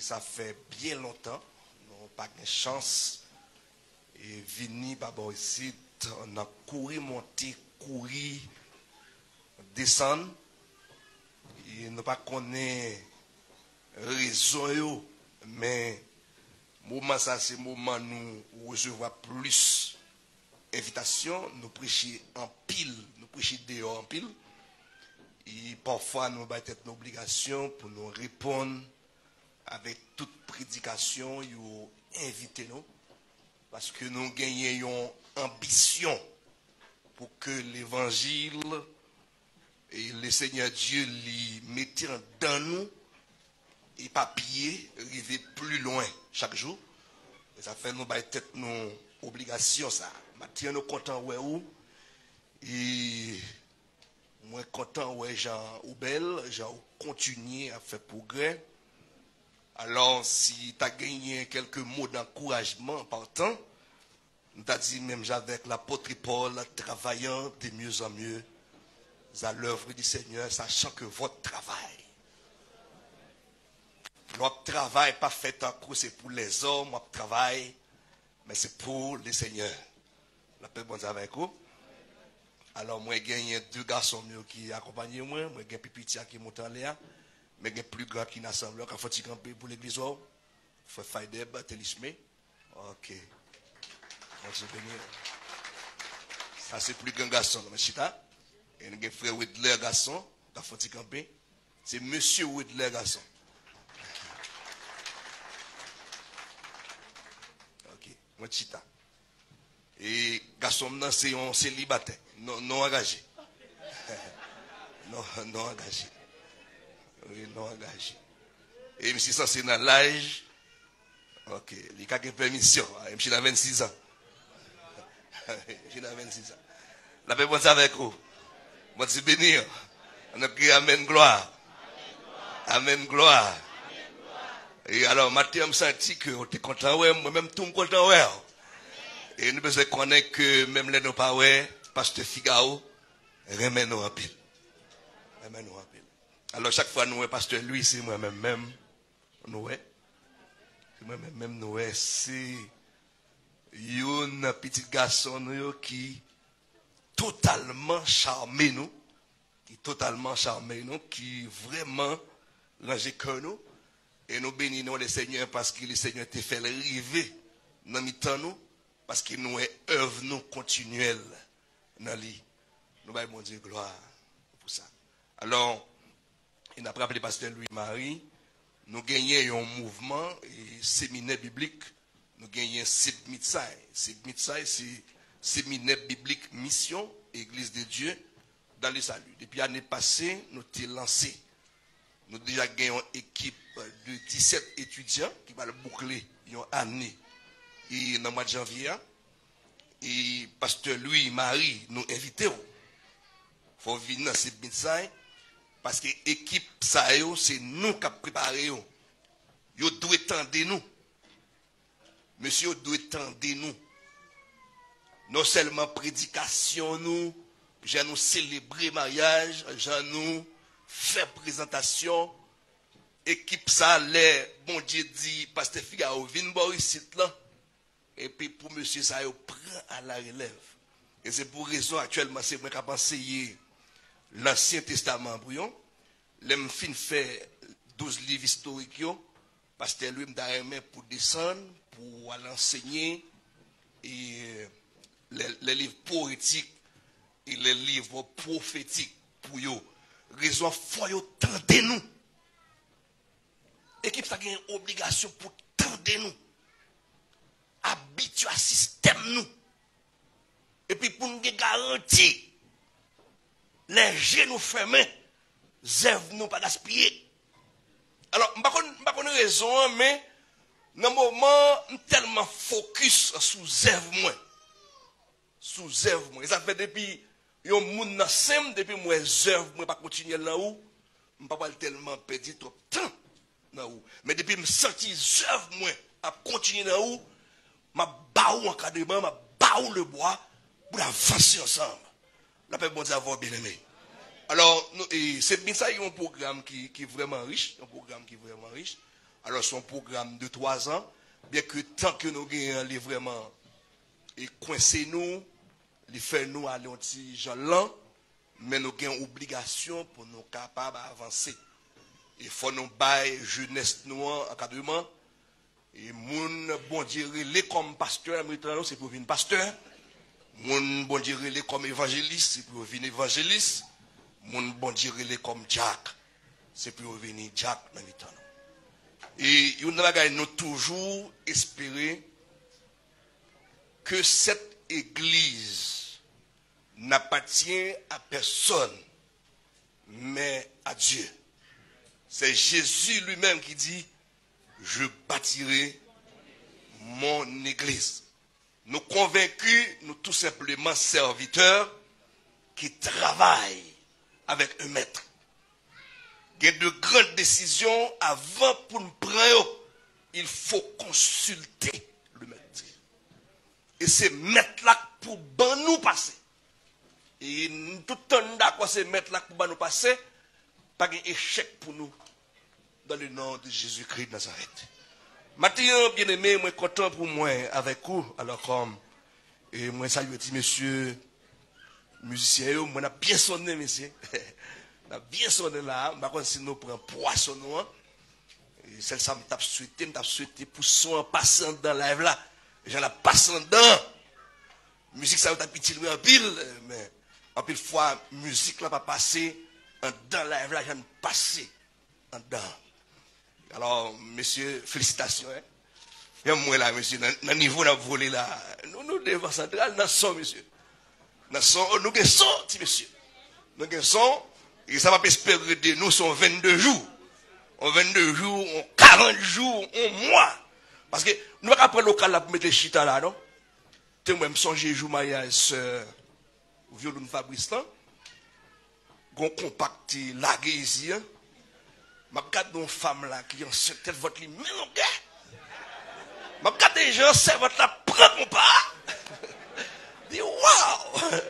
ça fait bien longtemps, nous n'avons pas de chance. Et venir par ici, on a couru, monter, courir, descendre. Et nous pas connaît raison, mais moment ça, c'est moment nous recevons plus d'invitations, nous prêcher en pile, nous prêcher dehors en pile. Et parfois, nous avons une obligation pour nous répondre avec toute prédication, nous inviter nous. Parce que nous gagnons ambition pour que l'évangile et le Seigneur Dieu les mettent dans nous et papier, arriver plus loin chaque jour. Et ça fait nous tête nos obligations ça. Maintenant nous content ouais où et moi content ouais Jean Oubel, Jean continuer à faire progrès. Alors, si tu as gagné quelques mots d'encouragement en partant, nous t'as dit même avec l'apôtre Paul, travaillant de mieux en mieux à l'œuvre du Seigneur, sachant que votre travail, notre travail pas fait en cours, c'est pour les hommes, notre travail, mais c'est pour le Seigneur. La paix bonne avec vous. Alors, moi, j'ai gagné 2 garçons qui accompagnent moi, moi, j'ai un petit qui monte en l'air. Mais il y a plus grand qui n'assemble, quand faut il camper pour l'église, il faut faire des télismés. Ok. Ça c'est plus grand garçon, mais chita. Et il y a un frère Whitler garçon, quand faut il camper. C'est monsieur Whitler garçon. Ok. Moi chita. Et garçon, c'est un célibataire, non engagé. non engagé. Oui, non engagé. Et monsieur ça c'est dans l'âge. Ok, il a une permission. Monsieur a 26 ans. Monsieur a 26 ans. La paix bonne avec vous. Moi je béni. On a crié Amen gloire. Amen gloire. Et alors, Mathieu me senti que on était content ouais, moi-même tout me content ouais. Et nous besoin connaître que même les nos pas ouais, pasteur Figaro remet nous en pile. Remet nous en pile. Alors chaque fois nous pasteur lui c'est moi-même nous c'est moi-même nous c'est un petit garçon nous qui totalement charmé nous qui vraiment range cœur nous et nous bénissons le Seigneur parce que le Seigneur t'a fait arriver dans mi-temps nous parce qu'il nous est œuvre nous continuelle dans lui. Nous va bon Dieu gloire pour ça. Alors il n'a pas appelé pasteur Louis-Marie. Nous gagnons un mouvement et séminaire biblique. Nous gagnons Sip Mitsai. Sip Mitsai, c'est séminaire biblique mission, Église de Dieu, dans le salut. Depuis l'année passée, nous avons lancé. Nous avons déjà gagné une équipe de 17 étudiants qui va le boucler une année. Et dans le mois de janvier, et pasteur Louis-Marie nous invitons. Il faut venir dans Sip Mitsai. Parce que l'équipe, c'est nous qui avons préparé. Vous devez tendre nous. Monsieur, vous devez tendre nous. Non seulement prédication, nous célébrer mariage, nous faire présentation. Équipe, ça, les, bon Dieu dit, pasteur Figaro, viens voir ici là. Et puis pour monsieur, ça, il prend à la relève. Et c'est pour raison, actuellement, c'est moi qui ai pensé l'Ancien Testament brouillon, l'homme fin fait 12 livres historiques, parce que lui m'a aimé pour descendre, pour aller enseigner, et les livres poétiques et les livres prophétiques pour eux. Raison faut yo tendre nous. Équipe ça a une obligation pour tendre nous. Habituer à système nous. Et puis pour nous garantir les genoux fermés, zèvres nous pas gaspiller. Alors, je ne sais pas raison, mais dans le moment, je suis tellement focus sur zèvres moi. Sous zèvres moi. Et ça fait depuis, yon moun nan sem, depuis moi zèvres moi pas continuer là où, je ne pas tellement perdre trop de temps là où. Mais depuis me senti zèvres moi à continuer là où, ma baou encadrement, ma baou le bois pour avancer ensemble. La paix bon Dieu avoir bien aimé. Alors, c'est bien ça, il y a un programme qui est vraiment riche, Alors son programme de 3 ans, bien que tant que nous gagnons vraiment et coincé nous, il fait nous aller un petit gens lent, mais nous avons une obligation pour nous capables d'avancer. Il faut nous bailler jeunesse nous encadrement. Et moun bon Dieu les comme pasteur, c'est pour venir pasteur. Moun bon Dieu les comme évangéliste, c'est pour venir évangéliste. Moun bon Dieu les comme Jack, c'est pour venir Jack dans le temps. Et nous toujours espérer que cette église n'appartient à personne, mais à Dieu. C'est Jésus lui-même qui dit, je bâtirai mon église. Nous convaincus, nous tout simplement serviteurs qui travaillent avec un maître. Il y a de grandes décisions avant pour nous prendre, il faut consulter le maître. Et c'est maître là pour nous passer. Et tout le temps d'accord, c'est maître là pour nous passer, pas d'échec pour nous dans le nom de Jésus-Christ de Nazareth. Maintenant, bien aimé, moi content pour moi avec vous, alors comme et moi salue petit monsieur musicien, moi n'a bien sonné monsieur. N'a bien sonné là, par contre si nous prenons poisson et celle ça m'a souhaité pour son passant dans live là. J'en la passant dans musique ça t'a petit en pile mais en pile fois musique là pas passer dans live là j'en passer en dedans. Alors, monsieur, félicitations. Hein? Et moi là, monsieur, dans le niveau de volé là, nous devons central, nous sommes, monsieur. Nous sommes, nous sommes, petit monsieur. Nous sommes, et ça va espérer de nous, sont 22 jours. En 22 jours, en 40 jours, en mois. Parce que nous ne pouvons pas prendre le local là pour mettre les chita là, non? Tu moi, je me songe, jour mariage, violon Fabrice là. Gon compacté, lagué ici, hein? Je regarde une femme là qui ont tête votre lit, mais non, gars. Je regarde des gens, c'est votre là, prends mon pas. Dis, waouh.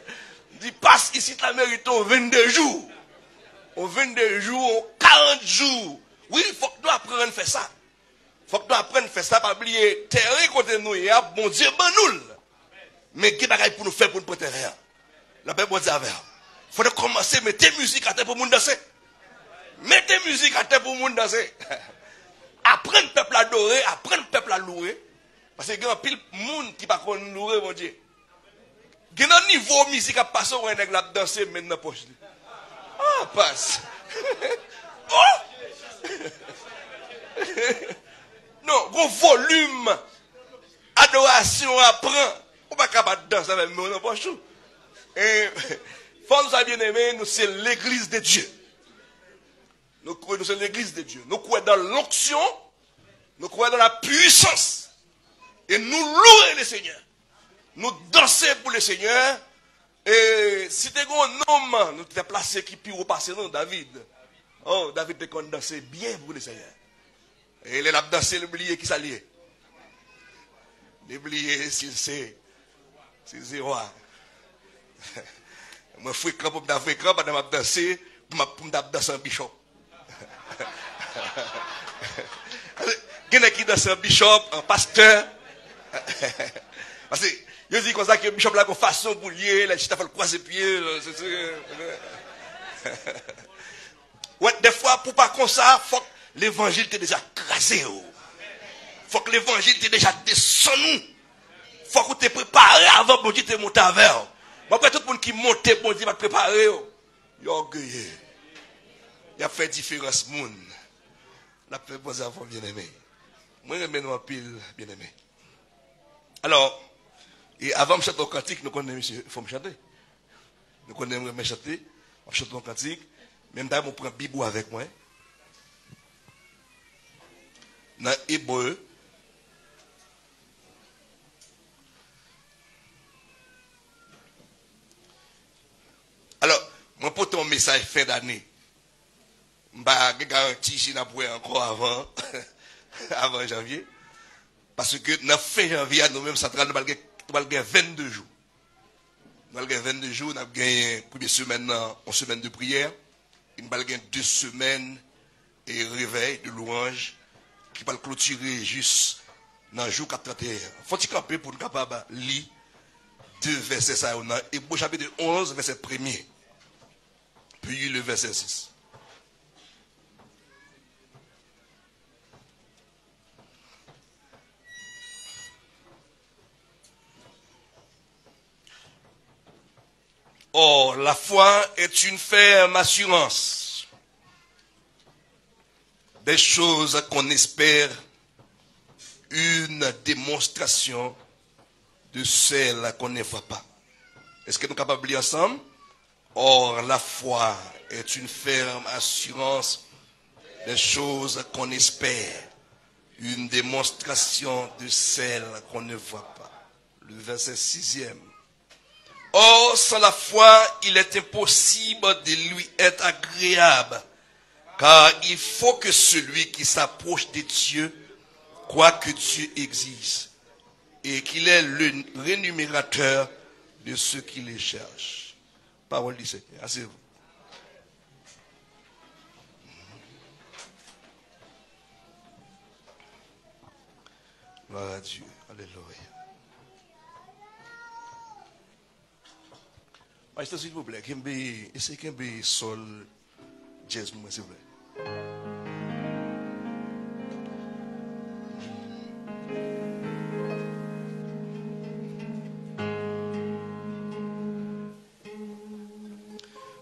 Dis, passe ici, tu la mérites en 22 jours. En 22 jours, en 40 jours. Oui, il faut que nous apprenions à faire ça. Il faut que nous apprenions à faire ça, pas oublier, terrain contre nous, il y a bon Dieu, ben nous. Mais qui bagaille pour nous faire pour nous prêter rien? La paix, bon Dieu, avec. Il faut commencer à mettre musique à terre pour nous danser. Mettez musique à terre pour le monde danser. Apprenez le peuple à adorer, apprenez le peuple à louer. Parce que il y a un pile monde qui ne peut pas louer, mon Dieu. Il y a un niveau de musique à passer, on a danser maintenant pour poche. Ah, passe. Oh! Non, gros volume. Adoration apprend. On ne peut pas danser avec nous, non, pas chou. Et, faut nous bien aimé, nous c'est l'église de Dieu. Nous croyons dans l'église de Dieu. Nous croyons dans l'onction. Nous croyons dans la puissance. Et nous louons le Seigneur. Nous dansons pour le Seigneur. Et si tu es un homme, nous t'es placé qui peut repasser, non, David. Oh, David te qu'on dansé bien pour le Seigneur. Et il a dansé l'oublié qui s'allie. L'oublié, s'il c'est roi. Moi, fréquent pour me fréquent, pendant que je danser, pour me danser un bishop. Quelqu'un qui danse un bishop, un pasteur. Parce que je dis comme ça que le bishop a une façon pour lier, la chita fait le croiser pied. Ouais, des fois, pour pas comme ça, il faut que l'évangile t'ait déjà crasé. Il faut que l'évangile t'ait déjà descendu. Il faut que tu t'es préparé avant que tu te montes avec. Après, tout le monde qui monte, bon Dieu va te préparer. Il est orgueilleux. Il a fait différence monde. La paix pour les enfants bien-aimés. Moi, je m'aime un pile bien-aimé. Alors, et avant de chanter un cantique, nous connaissons, monsieur, il faut me chanter. Nous connaissons me chanter. On chante un cantique. Même d'ailleurs, on prend Bible avec moi. Dans Hébreu. Alors, moi, pour ton message fin d'année, je garantis si nous pourrions encore avant janvier. Parce que dans fin janvier, nous-mêmes, central, nous allons gagner 22 jours. Nous allons gagner 22 jours, nous allons gagner une première semaine, une semaine de prière. Nous allons gagner 2 semaines et réveil de louange. qui va le clôturer juste dans le jour 431. Faut-il camper pour nous capables de lire 2 versets ça dans Hébreux chapitre 11, verset 1er. Puis le verset 6. Or, la foi est une ferme assurance des choses qu'on espère, une démonstration de celles qu'on ne voit pas. Est-ce que nous sommes capables de lire ensemble? Or, la foi est une ferme assurance des choses qu'on espère, une démonstration de celles qu'on ne voit pas. Le verset 6e. Or, sans la foi, il est impossible de lui être agréable, car il faut que celui qui s'approche de Dieu croit que Dieu existe et qu'il est le rémunérateur de ceux qui les cherchent. Parole du Seigneur. Asseyez-vous. Gloire à Dieu. Alléluia. Majesté, s'il vous plaît, essayez qu'il y ait sol jazz, s'il vous plaît.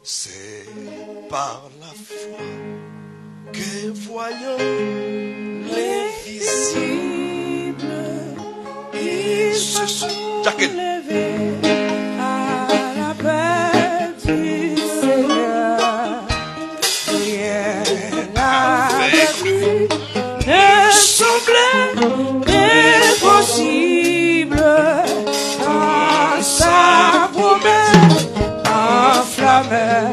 C'est par la foi que voyons l'invisible et se sont levés à la paix du Seigneur. Rien avec lui ne semblait impossible dans sa promesse enflammait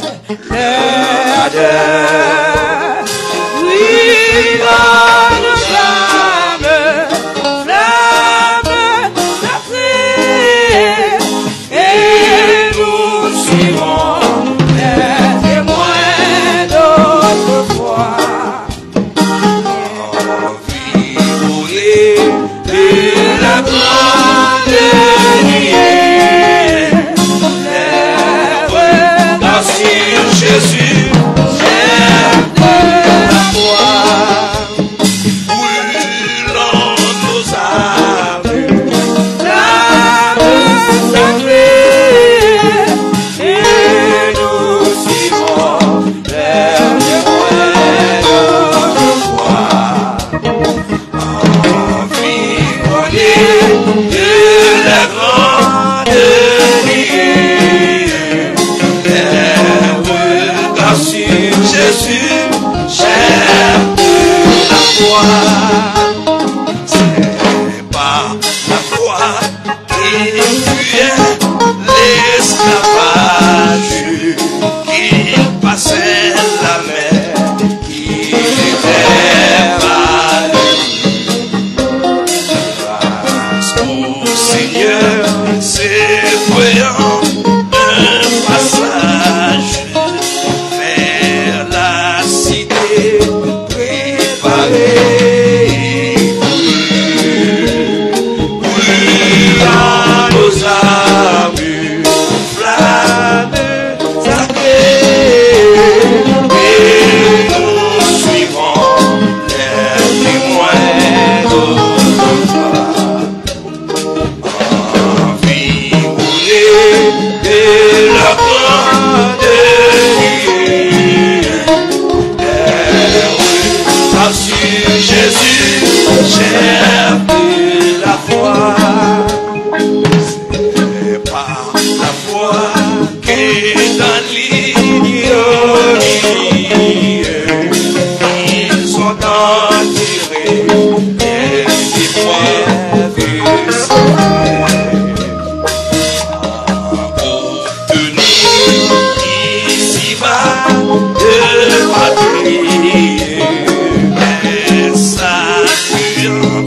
l'air de oui, dans le flamme sacrée, et nous suivons les témoins d'autrefois. Environné de la grande nuée, sur Jésus, j'aime la foi, brûlant nos âmes, l'âme sacrée, et nous suivons les témoins d'autrefois, environnés de la grande nuée. Jésus, j'aime la foi. C'est par la foi qu'il fuyait l'esclavage, qu'il passait la mer, qu'il était malheureux. Grâce au Seigneur, c'est voyant un passage vers la cité préparée. Brûlant nos âmes, flamme sacrée, et nous suivons les témoins d'autrefois. Environnés de la grande nuée, sur Jésus, j'aime la foi. C'est par la foi que dans l'ignominie, ils sont enterrés des épreuves obtenues ici-bas de patrie. Saluant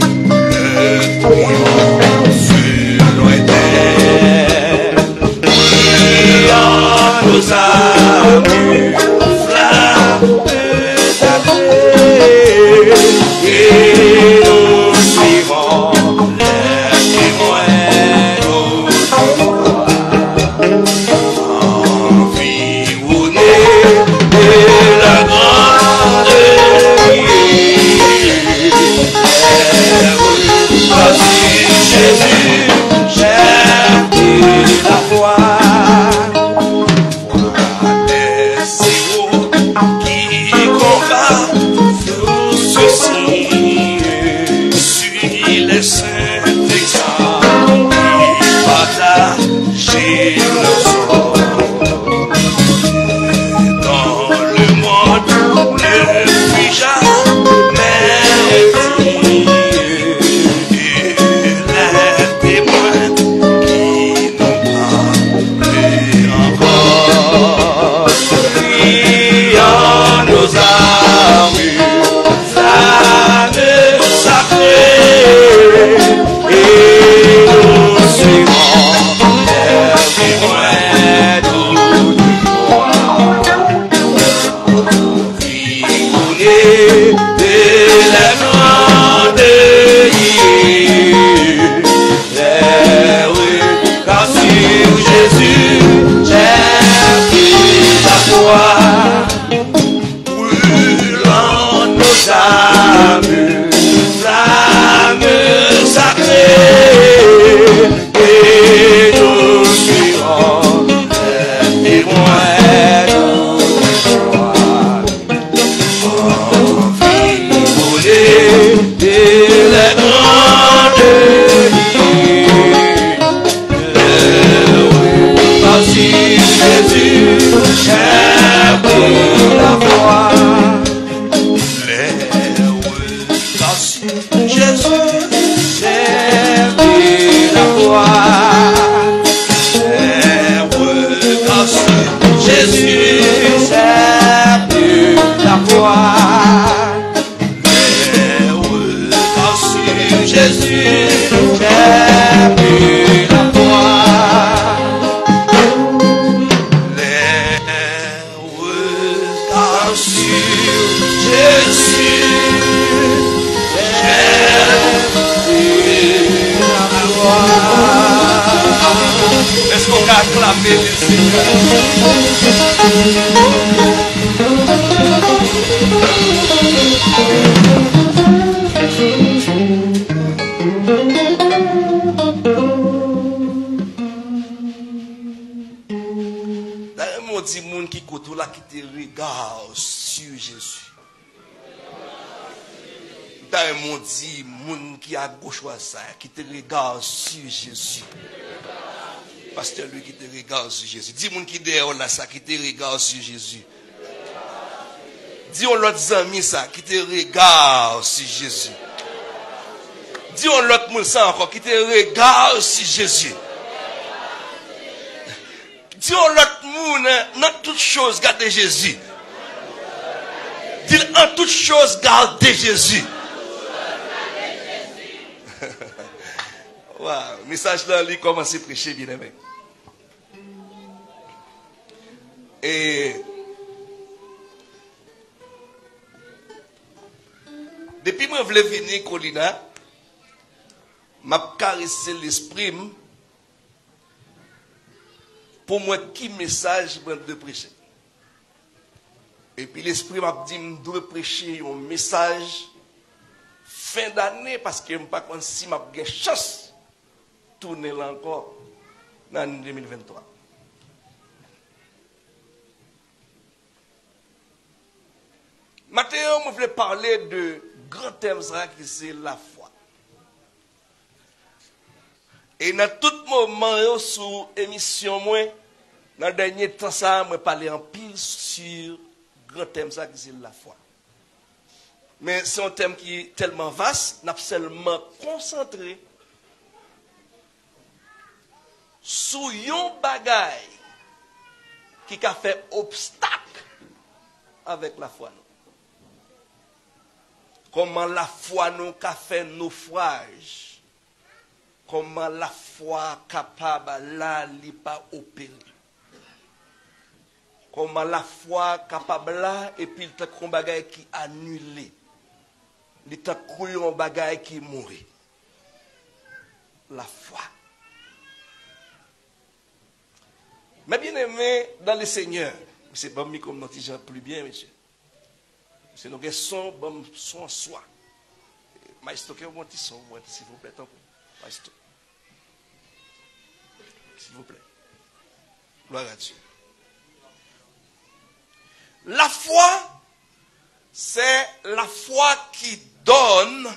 Jésus, j'ai vu la foi. regarde sur Jésus, J'ai vu la foi. regarde sur Jésus, J'ai vu la foi. les regards sur Jésus, est-ce qu'on va acclamer le Seigneur? D'ailleurs, mon dit monde qui côté là qui te regarde sur Jésus. D'ailleurs, mon dit monde qui à gauche ou à ça qui te regarde sur Jésus. Pasteur lui qui te regarde sur Jésus. Dis monde qui derrière là ça qui te regarde sur Jésus. Dis on l'autre ami ça qui te regarde sur Jésus. Dis on l'autre monde ça encore qui te regarde sur Jésus. Dis on l'autre monde dans toute chose gardez Jésus. Dis en toute chose gardez Jésus. Wow, message là, il commence à prêcher, bien aimé. Et depuis que je voulais venir, Colina, m'a caressé l'esprit pour moi qui message de prêcher. Et puis l'esprit m'a dit que je dois prêcher un message fin d'année parce que je ne sais pas si j'ai une chance de tourner là encore dans l'année 2023. Maintenant, je voulais parler de grand thème qui c'est la foi. Et dans tout moment, sur l'émission, dans le dernier temps, je parlais en pile sur grand thème qui c'est la foi. Mais c'est un thème qui est tellement vaste, n'a seulement concentré sur un bagage qui a fait obstacle avec la foi. Comment la foi nous a fait naufrage. Comment la foi capable là, n'est pas opérer. Comment la foi capable là, et puis il y a un bagage qui annulé. Il y a un bagage qui mourit. La foi. Mais bien aimé dans le Seigneur, c'est pas mis comme notre gens plus bien, monsieur. C'est nos son, bon son soi. Maestro, que vous son, s'il vous plaît, Maestro. S'il vous plaît. Gloire à Dieu. La foi, c'est la foi qui donne,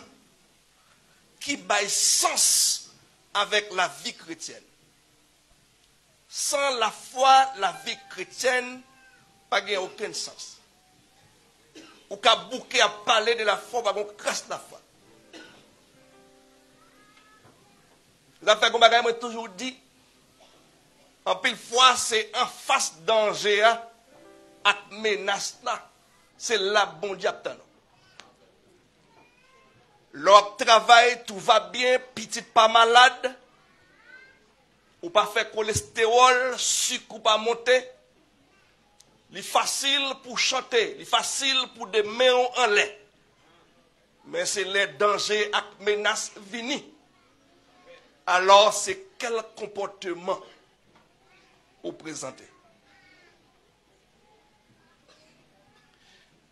qui baille sens avec la vie chrétienne. Sans la foi, la vie chrétienne n'a pas aucun sens. Ou qu'à bouquer à parler de la foi, on casse la foi. La foi, comme je toujours dit, en pile fois, c'est en face danger, à menace là. C'est là, bon Dieu, leur travail, tout va bien, petit pas malade, ou pas faire cholestérol, sucre ou pas monter. Il est facile pour chanter, il est facile pour des mains en l'air. Mais c'est les dangers et les menaces venus. Alors, c'est quel comportement vous présentez?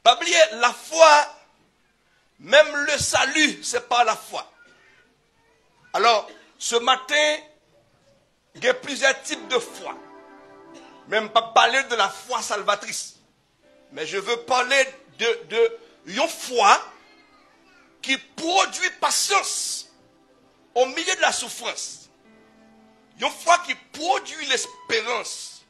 Pas oublier, la foi, même le salut, c'est pas la foi. Alors, ce matin, il y a plusieurs types de foi. Même pas parler de la foi salvatrice. Mais je veux parler de une foi qui produit patience au milieu de la souffrance. Une foi qui produit l'espérance.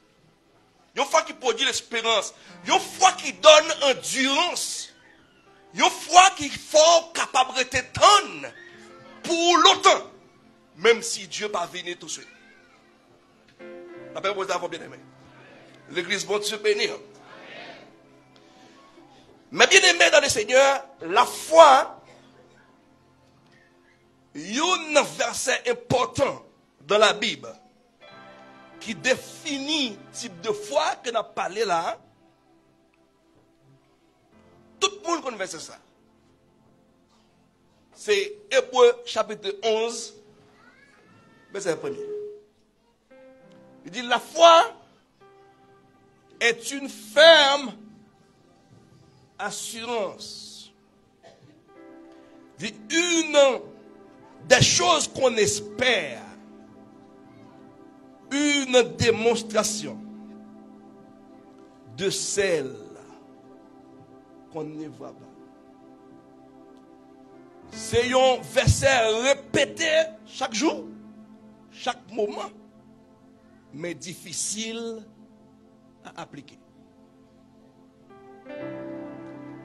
Une foi qui produit l'espérance. Une foi qui donne endurance. Une foi qui faut capable de t'étendre pour longtemps. Même si Dieu pas venir tout de suite. La paix vous avoir bien aimé. L'église, bon Dieu béni. Mais bien aimé dans le Seigneur, la foi, il y a un verset important dans la Bible qui définit le type de foi que nous avons parlé là. Tout le monde connaît ça. C'est Hébreux chapitre 11, verset 1er. Il dit la foi est une ferme assurance. Une des choses qu'on espère, une démonstration de celle qu'on ne voit pas. C'est un verset répété chaque jour, chaque moment, mais difficile à appliquer.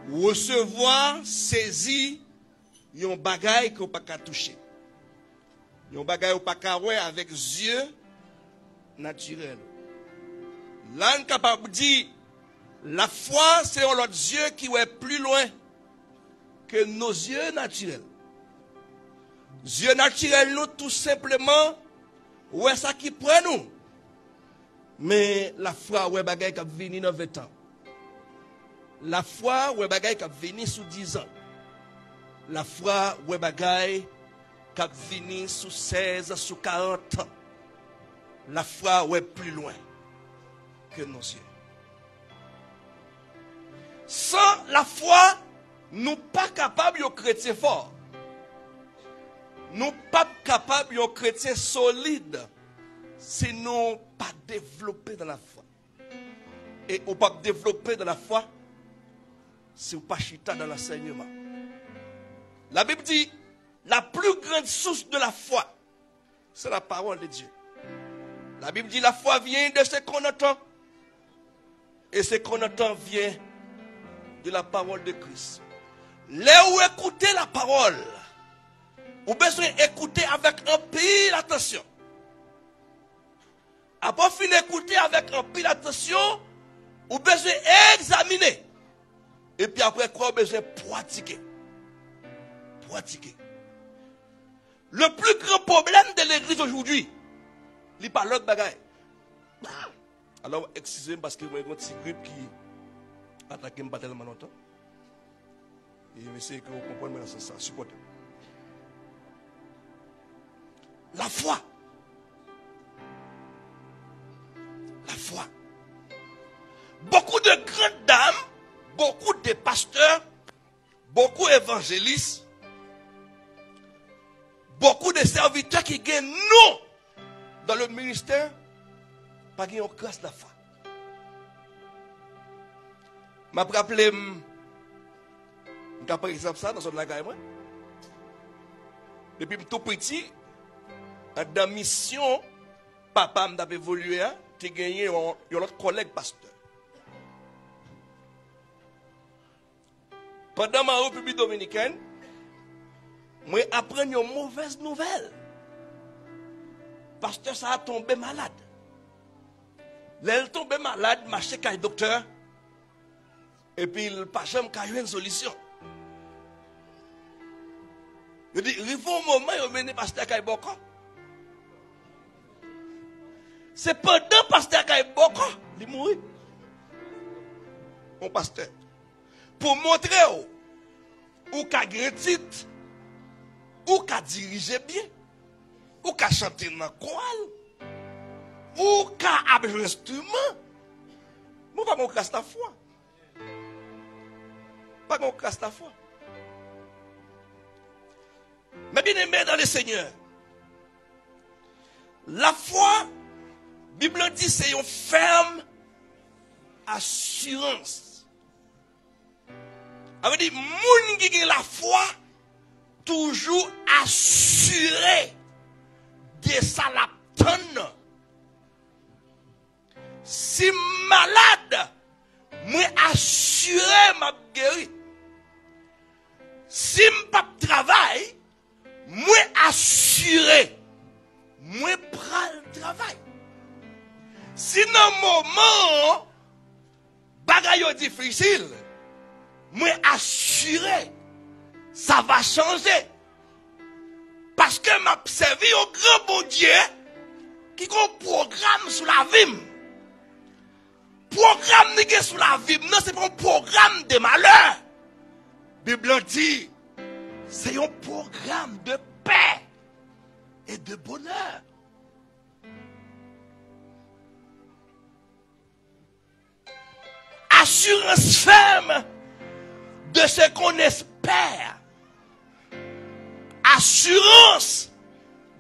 Recevoir, saisir, yon bagay qu'on pas qu'à toucher. Yon bagay qu'on pas qu'à voir avec yeux naturels. Là, on est capable de dire, la foi, c'est un autre yeux qui est plus loin que nos yeux naturels. Yeux naturels, nous, tout simplement, ouais, ça qui prend nous. Mais la foi, ouais, bagay qui vient dans 20 ans. La foi, ouais, bagay qui vient sous 10 ans. La foi, ouais, bagay qui vient sous 16, sous 40 ans. La foi, ouais, plus loin que nos yeux. Sans la foi, nous pas capables de chrétiens forts. Nous pas capables de chrétiens solides si nous pas développés dans la foi. Et on pas développer dans la foi si on pas chita dans l'enseignement. La Bible dit la plus grande source de la foi, c'est la parole de Dieu. La Bible dit la foi vient de ce qu'on entend. Et ce qu'on entend vient de la parole de Christ. Là où écouter la parole, vous besoin d'écouter avec un pile attention. Après fin d'écouter avec un pile attention, vous besoin examiner. Et puis après quoi, vous besoin pratiquer. Pratiquer. Le plus grand problème de l'église aujourd'hui, il n'y a pas l'autre bagaille. Alors, excusez-moi parce que moi, j'ai un petit grippe qui attaque me tellement longtemps. Et je sais que vous comprenez maintenant ça, supportez. La foi. La foi. Beaucoup de grandes dames, beaucoup de pasteurs, beaucoup d'évangélistes, beaucoup de serviteurs qui gagnent non dans le ministère, pas gagnent en grâce de la foi. Je me rappelle, par exemple, ça dans son lagaille. Depuis tout petit, dans la mission, papa m'a évolué, tu as gagné un autre collègue pasteur. Pendant ma République dominicaine, moi apprends une mauvaise nouvelle. Pasteur, ça a tombé malade. L'elle tombé malade, marché avec le docteur. Et puis, il n'a pas jamais eu une solution. Je dis, il faut un moment, il mène pasteur Kaiboko. C'est pendant pasteur Kaiboko, il mourit. Mon pasteur. Pour montrer où qu'a grand titre, où qu'a dirigé bien, où qu'a chanté dans la chorale, où qu'a abjoué l'instrument. Moi, pas mon classe la foi. Pas mon classe la foi. Mais bien aimé dans le Seigneur, la foi, la Bible dit, c'est une ferme assurance. Ça veut dire, moun qui a la foi, toujours assuré de sa laptonne. Si malade, moi assuré m'a guéri. si je pas travail, moi assuré, moi prends le travail. Si dans le moment, bagaille difficile, moi assuré, ça va changer. Parce que m'a servi au grand bon Dieu qui a un programme sur la vie. Programme qui est sur la vie, non, c'est pas un programme de malheur. La Bible dit, c'est un programme de paix et de bonheur. Assurance ferme de ce qu'on espère. Assurance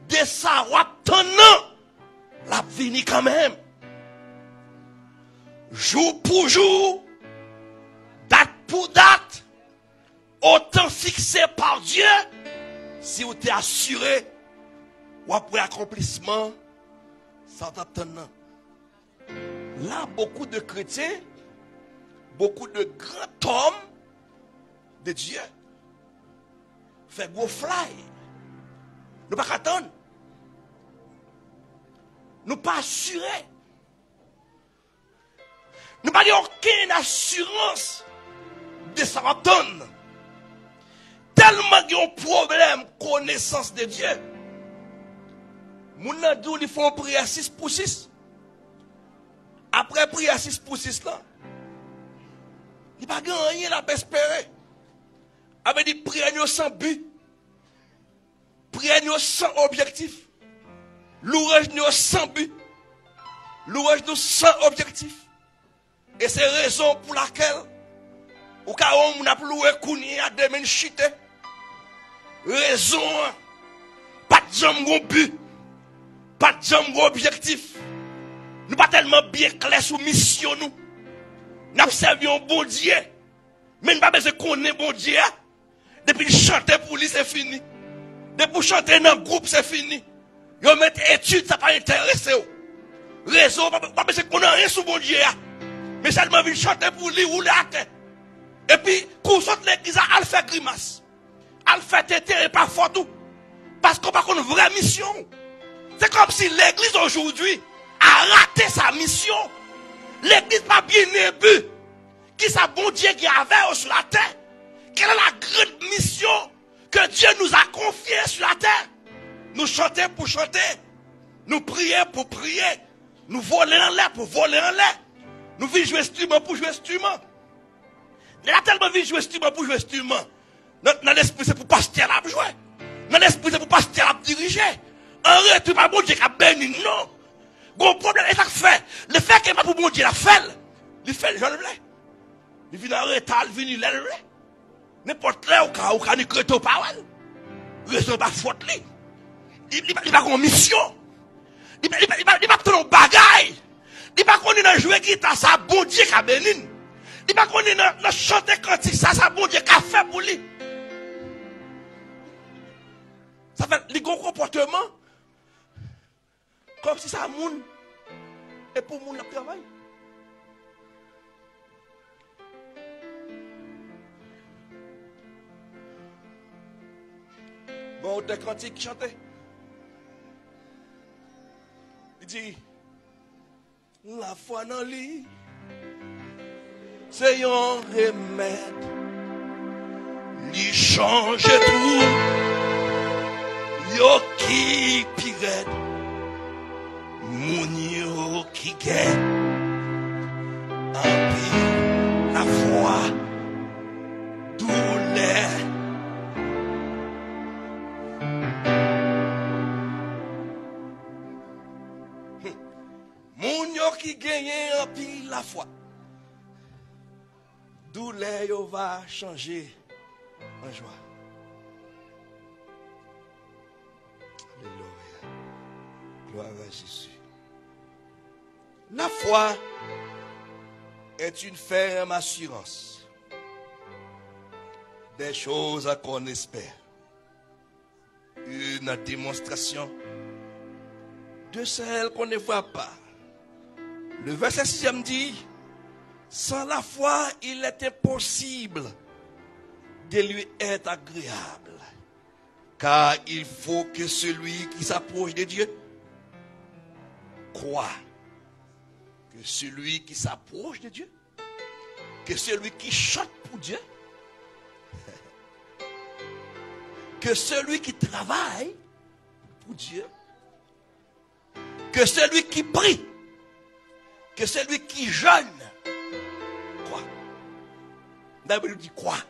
de savoir tenant la vie quand même. Jour pour jour, date pour date, autant fixé par Dieu, si vous êtes assuré, ou après accomplissement, ça t'attend. Là, beaucoup de chrétiens, beaucoup de grands hommes de Dieu, fait gros fly. Nous pas attendre. Nous pas assurés. Nous pas aucune assurance de ça va donner. Tellement qu'il y a un problème connaissance de Dieu. Moun nan dou li font prière 6 pour 6. Après prière 6 pour 6 là, il pas rien à espérer. Avec dit prière sans but. Prière sans objectif. Louange sans but. Louange sans objectif. Et c'est raison pour laquelle au cas où on a loué kouni à demain chité. Raison pas de jambe but. Pas de jambe objectif. Nous pas tellement bien clair sur mission nous. Nous observons un bon Dieu. Mais nous pas besoin de connaître bon Dieu. Depuis chanter pour lui c'est fini. Depuis chanter dans le groupe c'est fini. Yo mettre études ça pas intéressé. Raison pas besoin de connaître rien sur bon Dieu. Mais seulement venir chanter pour lui ou la terre. Et puis quand sort l'église à faire grimace. À faire tété et pas fort tout. Parce qu'on pas une vraie mission. C'est comme si l'église aujourd'hui a raté sa mission. L'église pas bien ébu. Qui ça bon Dieu qui avait sur la terre? Quelle est la grande mission que Dieu nous a confiée sur la terre? Nous chanter pour chanter. Nous prier pour prier. Nous voler en l'air pour voler en l'air. Nous vivons jouer instrument pour jouer instrument. Nous avons tellement vu jouer instrument pour jouer instrument. Dans l'esprit c'est pour pasteur à jouer. Dans l'esprit c'est pour pasteur à diriger. En retour, pas bon Dieu qui a béni, non. Bon problème, et ça fait. Le fait qu'il n'est pas pour bon Dieu, la fait. Il fait le genre de blé. Il vient en retard, il vient l'aile. N'importe là, ou quand il crée aux paroles. Raison pas faute, lui. Il va avoir une mission. Il va faire un bagaille. Il va qu'on est dans jouer guitare, ça bon Dieu qui a béni. Il va qu'on est dans chanter cantique, ça bon Dieu qui a fait pour lui. Ça fait les gros comportements. Comme si ça moun et pour moun la travail. Bon, des cantiques chantés. Il dit, la foi dans lui, c'est un remède. Il change tout. Yo qui pirate. Moun yo qui gagne en pile la foi douleur moun yo qui gagne en pile la foi douleur yo va changer en joie. Alléluia. Gloire à Jésus. La foi est une ferme assurance des choses qu'on espère. Une démonstration de celles qu'on ne voit pas. Le verset 6 dit, sans la foi, il est impossible de lui est agréable. Car il faut que celui qui s'approche de Dieu croit. Que celui qui s'approche de Dieu, que celui qui chante pour Dieu, que celui qui travaille pour Dieu, que celui qui prie, que celui qui jeûne, croit. La Bible dit croit.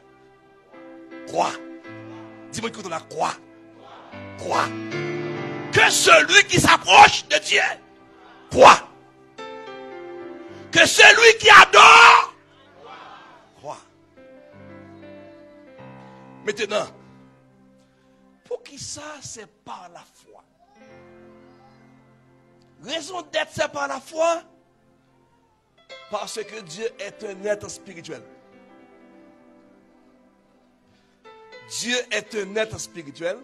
Croit. Dis-moi que tu la croix. Croix. Que celui qui s'approche de Dieu, croit. Que celui qui adore, croit. Maintenant, pour qui ça, c'est par la foi. Raison d'être, c'est par la foi. Parce que Dieu est un être spirituel. Dieu est un être spirituel.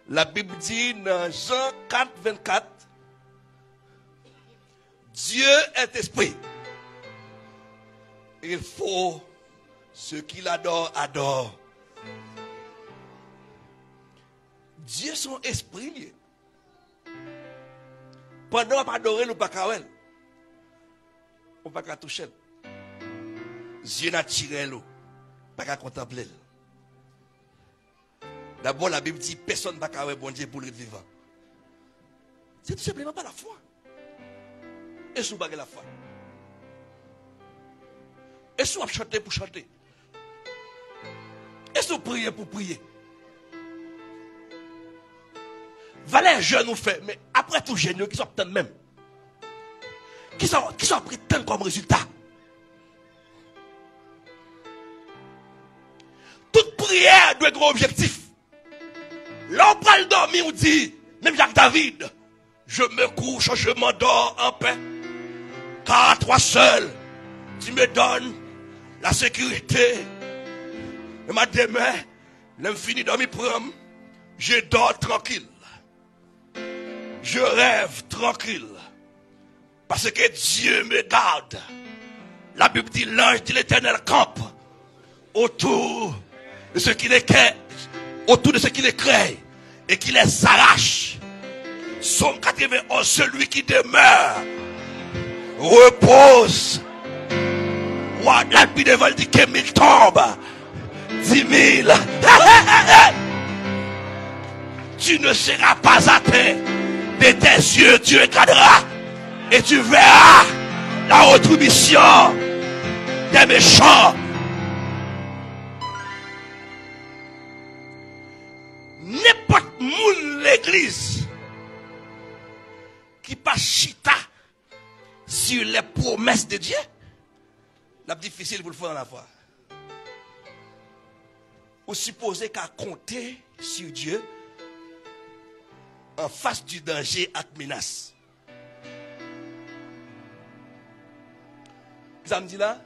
La Bible dit dans Jean 4, 24, Dieu est esprit. Il faut ceux qui l'adorent, adorent. Dieu son esprit. Pendant qu'on pas adorer, nous pas kawel. On pas qu'à toucher. Dieu n'a tiré l'eau. Pas qu'à contempler. D'abord, la Bible dit personne n'a qu'à bon Dieu pour le vivant. C'est tout simplement pas la foi. Et si vous n'avez pas la foi. Et si vous chantez pour chanter. Et si vous priez pour prier. Valère jeune nous fait, mais après tout géniaux qui sont obtenus même. Qui sont pris tant comme résultat. Toute prière doit être un objectif. Là, on parle dormir, on dit, même Jacques David, je me couche, je m'endors en paix. Car à toi seul, tu me donnes la sécurité. Et ma demain, l'infini dormir prendre, je dors tranquille. Je rêve tranquille. Parce que Dieu me garde. La Bible dit, l'ange de l'Éternel campe autour de ceux qui les créent, autour de ceux qui les créent et qui les arrache. Somme 91, celui qui demeure repose. La Bible devant dit que 1000 tombent, 10 000. Tu ne seras pas atteint. De tes yeux, tu regarderas et tu verras la rétribution des méchants. N'importe où l'église qui passe chita sur les promesses de Dieu, c'est difficile pour le faire dans la foi. Vous supposez qu'à compter sur Dieu en face du danger et menace. Ça me dit là,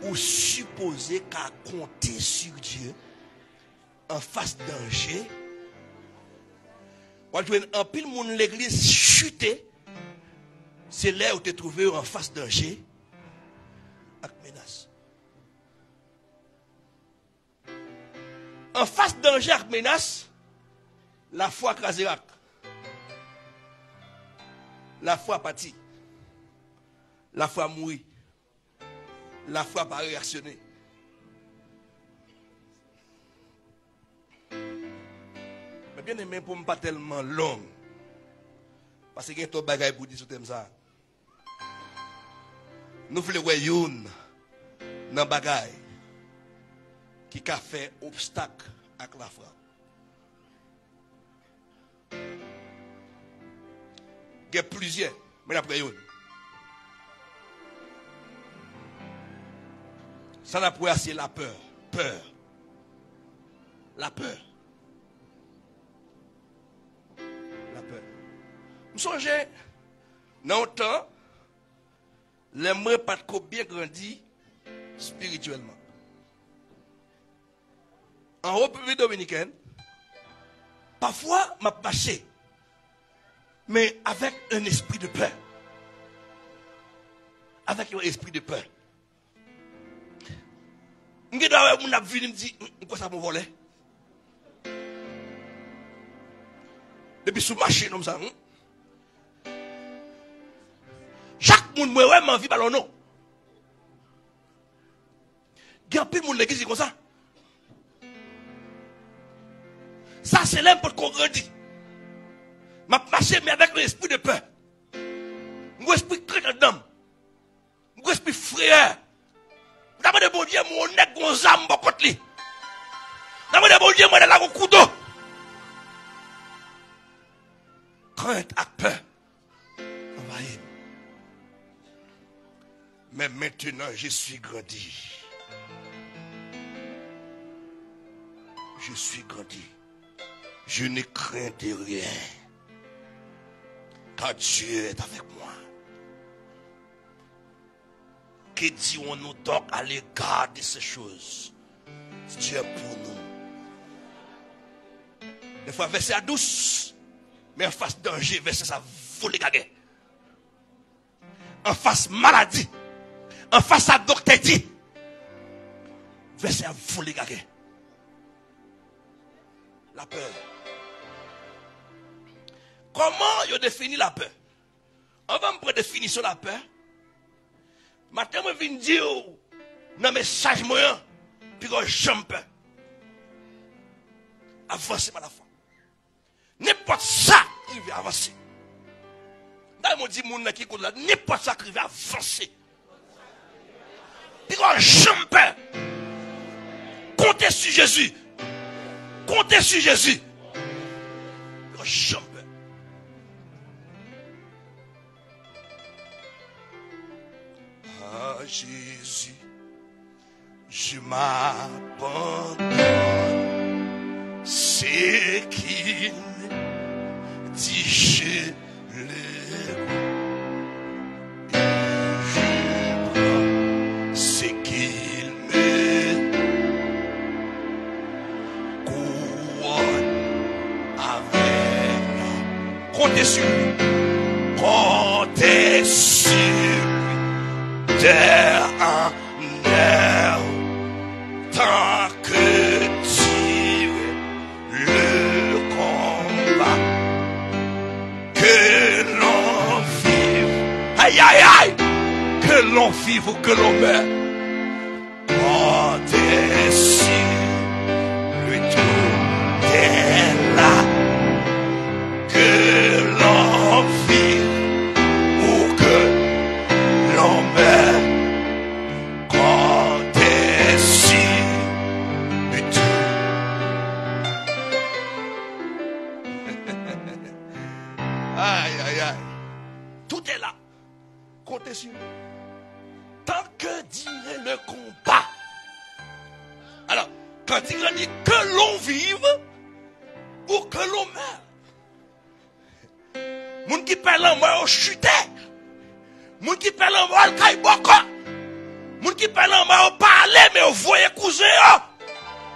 vous supposez qu'à compter sur Dieu en face du danger. En pile monde l'église chuté, c'est là où tu te trouves en face du danger et menace. En face du danger et menace, la foi crasée. La foi partie. La foi mourir. La foi pas réactionner. Mais bien aimé pour ne pas tellement long. Parce que y a ton bagage pour dire ce thème ça. Nous voulons voir une dans bagage qui a fait obstacle avec la foi. Il y a plusieurs, mais après une. Ça n'a pas c'est la peur. Peur. La peur. La peur. Je me songe, dans le temps, les mots pas bien grandi spirituellement. En République dominicaine, parfois, m'a marché. Mais avec un esprit de peur. Avec un esprit de peur. Je dois mon venir me dire quoi ça me voler. Depuis sous marché comme ça. Chaque monde moi ouais m'envie ballon non. Grand peu monde l'église comme ça. Ça c'est l'important qu'on grandit. M'a marché mais avec l'esprit de peur. Mon esprit très d'âme. Mon esprit frère. D'abord de bon Dieu mon nèg gon zam bon côté li. D'abord de bon Dieu moi là gon couteau. Crainte à peur. Envahir. Mais maintenant je suis grandi. Je suis grandi. Je ne crains de rien. Car Dieu est avec moi. Que disons-nous donc à l'égard de ces choses? Dieu est pour nous. Des fois, verset à douce, mais en face danger, verset ça voler gaguet. En face maladie, en face à docteur dit, verset à voler gaguet. La peur. Comment je définis la peur? On va me prendre définition de la peur. Matin, je viens dire dans le message moyen, puis que j'aime peur. Avancer par la foi. N'importe ça qui veut avancer. Dans mon dit mon qui là, n'importe ça qui veut avancer. Puis que j'aime peur. Comptez sur Jésus. Comptez sur Jésus. Puis que j'aime peur. Jésus, je m'abandonne. C'est qu'il dit, je le je prends ce qu'il me couronne avec. Comptez sur lui. Comptez sur lui. Terre en air, tant que tu le combat, que l'on vive, aïe aïe aïe, que l'on vive ou que l'on meure, comptez sur lui tout est là, que l'on vive ou que l'on meurt. Aïe, aïe, aïe. Tout est là. Comptez sur lui. Tant que dirait le combat. Alors, quand il dit que l'on vive ou que l'on meurt. Moun qui parle en moi au chuté. Moun qui parle en moi au caïboko. Moun qui parle en moi au parler, mais au voyez cousin.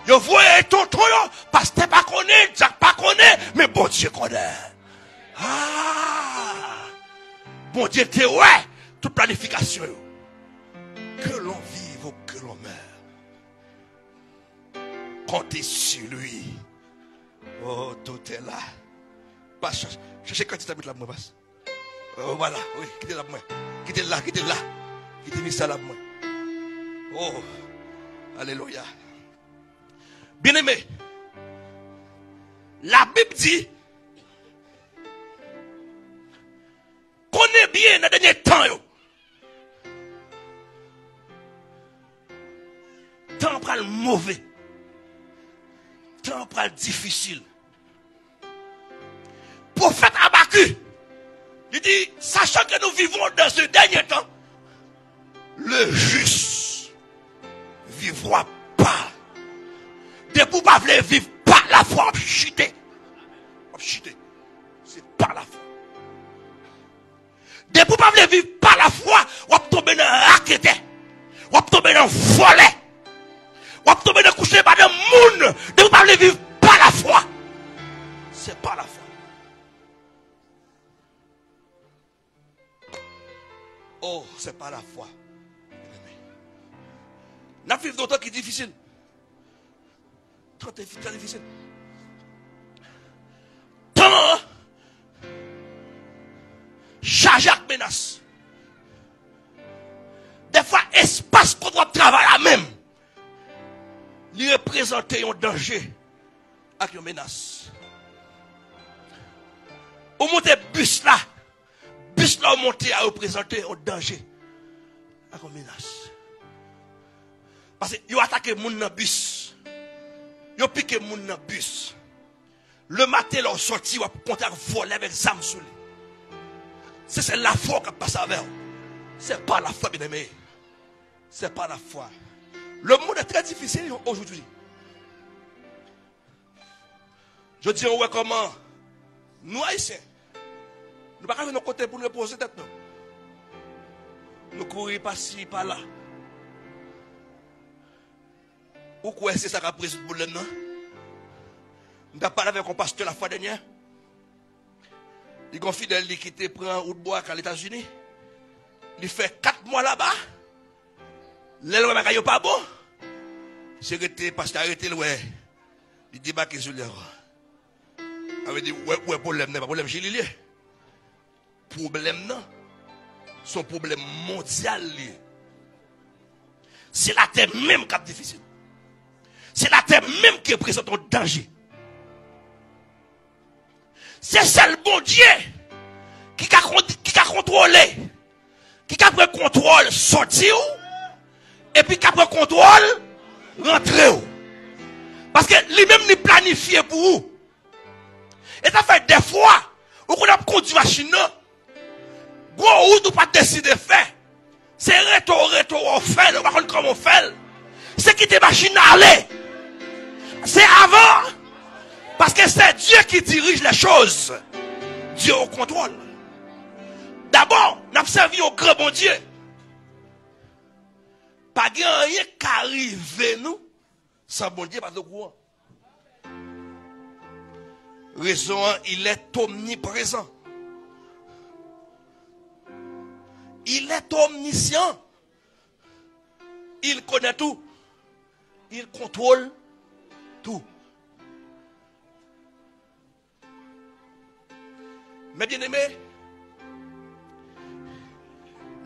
Yo voyez tonton yo. Parce que pas connaît, Jack pas connaît, mais bon Dieu connaît. Ah! Bon Dieu, t'es ouais, toute planification. Que l'on vive ou que l'on meure. Comptez sur lui. Oh, tout est là. Pas cherchez quand tu t'habites là, moi, passe. Oh, voilà, oui, quittez là, moi. Quittez là, quittez là. Quittez ça là, moi. Oh, alléluia. Bien-aimé, la Bible dit, connaît bien dans le dernier temps. Temps pour le mauvais. Temps pour le difficile. Prophète Habakkuk, il dit, sachant que nous vivons dans ce dernier temps, le juste vivra pas. Depuis pas vivre par la foi, chuter. C'est par la foi. Depuis pas vivre par la foi, on va tomber dans un raquette, on va tomber dans un volet, on va tomber dans un coucher par le monde. Depuis pas vivre par la foi. C'est par la foi. Oh, c'est pas la foi. N'a vivre d'autant qui est difficile. Très difficile. Tant chargé avec menace. Des fois, espace qu'on doit travailler à même. Il représente un danger avec une menace. Au monter bus là au monter à représenter un danger avec une menace. Parce que ils attaquent les gens dans le bus. Ils piquent les gens dans le bus. Le matin, ils sont sortis, ils ont voler avec des armes sous lui. C'est la foi qui passe avec eux. Ce n'est pas la foi, bien aimé. Ce n'est pas la foi. Le monde est très difficile aujourd'hui. Je dis, ouais, comment nous, Haïtiens, nous ne pouvons pas faire nos côtés pour nous reposer tête. Nous courons par-ci, par-là. Pourquoi est-ce que ça a pris ce problème? Nous avons parlé avec un pasteur la fois dernière. Il y a un fidèle qui était pris en route bois aux États-Unis. Il fait 4 mois là-bas. L'élève n'est pas bon. C'est que pasteur arrêté le ouais. Il débarque sur l'erreur. Il avait dit ouais problème n'est pas problème chez lui. Problème non. Son problème mondial. C'est la terre même qui est difficile. C'est la terre même qui représente un danger. C'est seul bon Dieu qui a contrôlé, qui a pris contrôle sortir et puis qui a pris contrôle rentrer. Parce que lui-même il planifié pour vous. Et ça fait des fois où on a conduit machine, gros ou pas décider de faire. C'est retour on fait, on va comment on fait. C'est quitter machine à aller. C'est avant. Parce que c'est Dieu qui dirige les choses. Dieu au contrôle. D'abord, nous avons servi au grand bon Dieu. Pas rien qui arrive nous sans bon Dieu, pas de courant. Raison, il est omniprésent. Il est omniscient. Il connaît tout. Il contrôle tout. Mais bien aimé,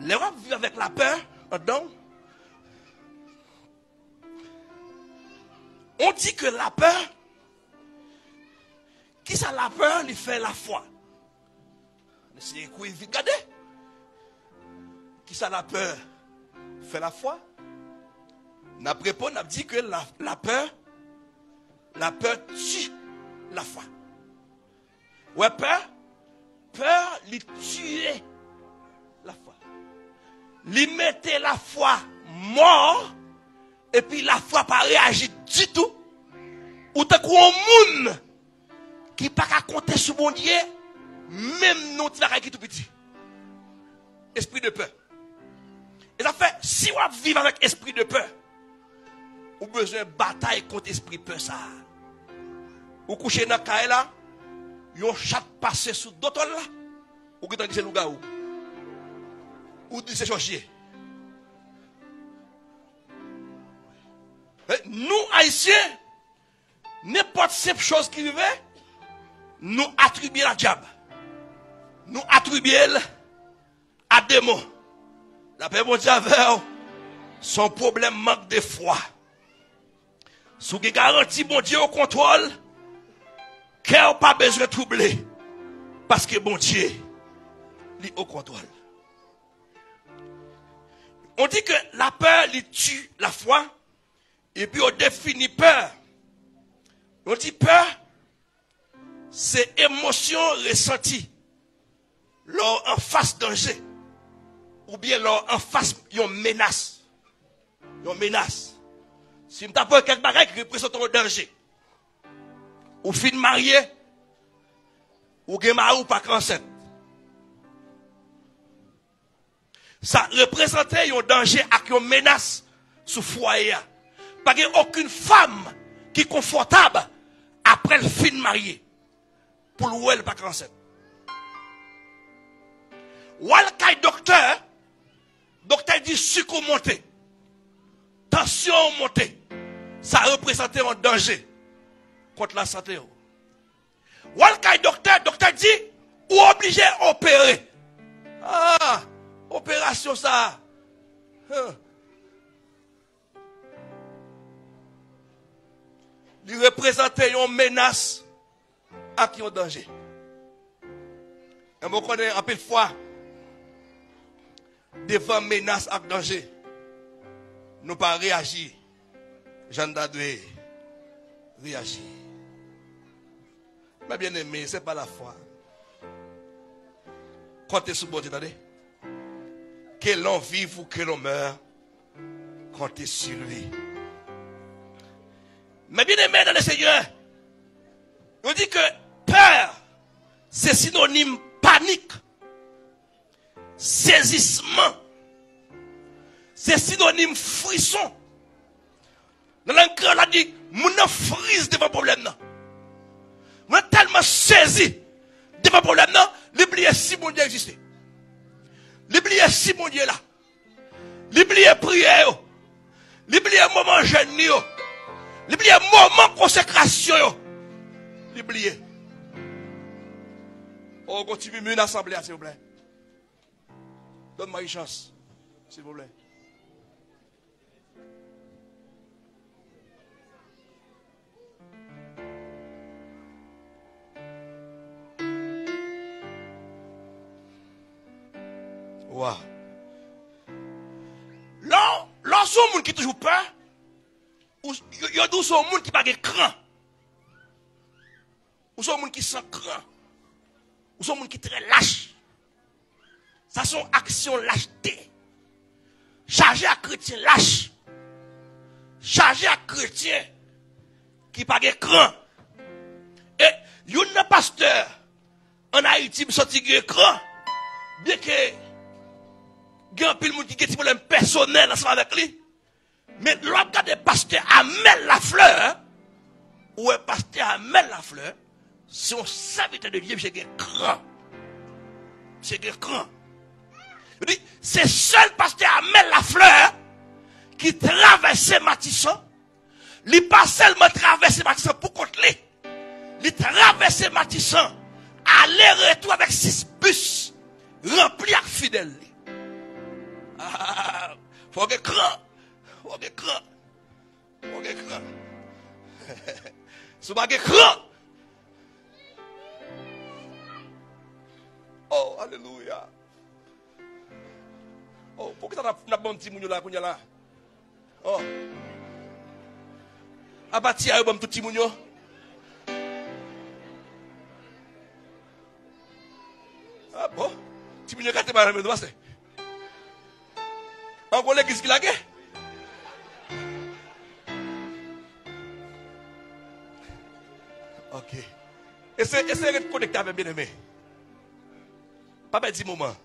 les gens vivent avec la peur, dedans. On dit que la peur, qui ça la peur, il fait la foi. C'est quoi il vit, regardez. Qui ça la peur, fait la foi. N'a répondu, n'a dit que la peur tue la foi. Ouais, peur, lui tuer la foi. Lui mettait la foi mort, et puis la foi pas réagit du tout. Ou t'as quoi un monde qui pas qu'à compter sur mon Dieu, même non tu vas tout petit. Esprit de peur. Et ça fait, si on vit avec esprit de peur, ou besoin de bataille contre esprit de peur ça. Ou coucher dans la caille là, yon chat passé sous d'autres là, ou qui t'en dit c'est loup-garou, ou dit c'est sorcier. Nous, Haïtiens, n'importe cette chose qui vivait, nous attribuons la diable. Nous attribuons à démon. La paix mondiale, son problème manque de foi. Si vous garantit bon Dieu au contrôle, cœur pas besoin de troubler. Parce que bon Dieu, il au contrôle. On dit que la peur, il tue la foi. Et puis on définit peur. On dit peur, c'est émotion ressentie lors en face danger. Ou bien lors en face une menace. Une menace. Si je t'apprends quelque chose qui représente un danger. Ou fin marié, ou gen mari ou pas enceinte. Ça représentait un danger avec une menace sous foyer. Pas aucune femme qui est confortable après le fin marié. Pour l'ouer elle pas enceinte. Ou le docteur dit sucre monté. Tant tension monte, ça représente un danger contre la santé. Ou le docteur dit, ou obligé d'opérer. Ah, opération ça. Il représente une menace à qui un danger. Et je connais un peu de fois, devant menace et danger, nous pas réagir. Jean Dadoué réagir. Mais bien aimé, ce n'est pas la foi. Comptez sur bon Dieu, attendez. Que l'on vive ou que l'on meure, comptez sur lui. Mais bien aimé dans le Seigneur, on dit que peur, c'est synonyme panique, saisissement, c'est synonyme frisson. Dans l'encre, on a dit, mon frise devant le problème. On est tellement saisi devant le problème, l'oublier si mon Dieu existait. L'oublier si mon Dieu là. L'oublier prière. L'oublier moment jeûne. L'oublier moment consécration. L'oublier. On continue une assemblée, s'il vous plaît. Donne-moi une chance, s'il vous plaît. Wow. Lorsqu'on a un monde qui toujours peur, ou il y a un monde qui n'a pas de cran, ou un monde qui sent cran, ou un monde qui est très lâche. Ça sont actions lâcheté. Chargé à chrétien lâche. Chargé à chrétien qui n'a pas de cran. Et il y a un pasteur en Haïti qui sorti de cran, bien que il y a un peu de monde qui a des problèmes personnels ensemble avec lui. Mais l'homme qui a des pasteurs Amel Lafleur, ou un pasteur Amel Lafleur, c'est un serviteur de Dieu, c'est un cran. C'est un cran. C'est seul pasteur Amel Lafleur qui traverse Matisson. Il pas seulement traverse Matisson pour contre lui. Il traverse Matisson, aller-retour avec 6 bus remplis à fidèles. Ah, faut que cran. Faut que cran. Faut que cran. Si vous n'avez pas cran. Oh, alléluia. Oh, pourquoi ça n'a pas un petit mounio là, là? Oh. Abati a eu un petit mounio. Ah bon? Petit mounio qui a été mal à c'est. On connaît qui qu'il a gagné? Ok. Essayez de connecter avec bien-aimé. Pas de 10 moments.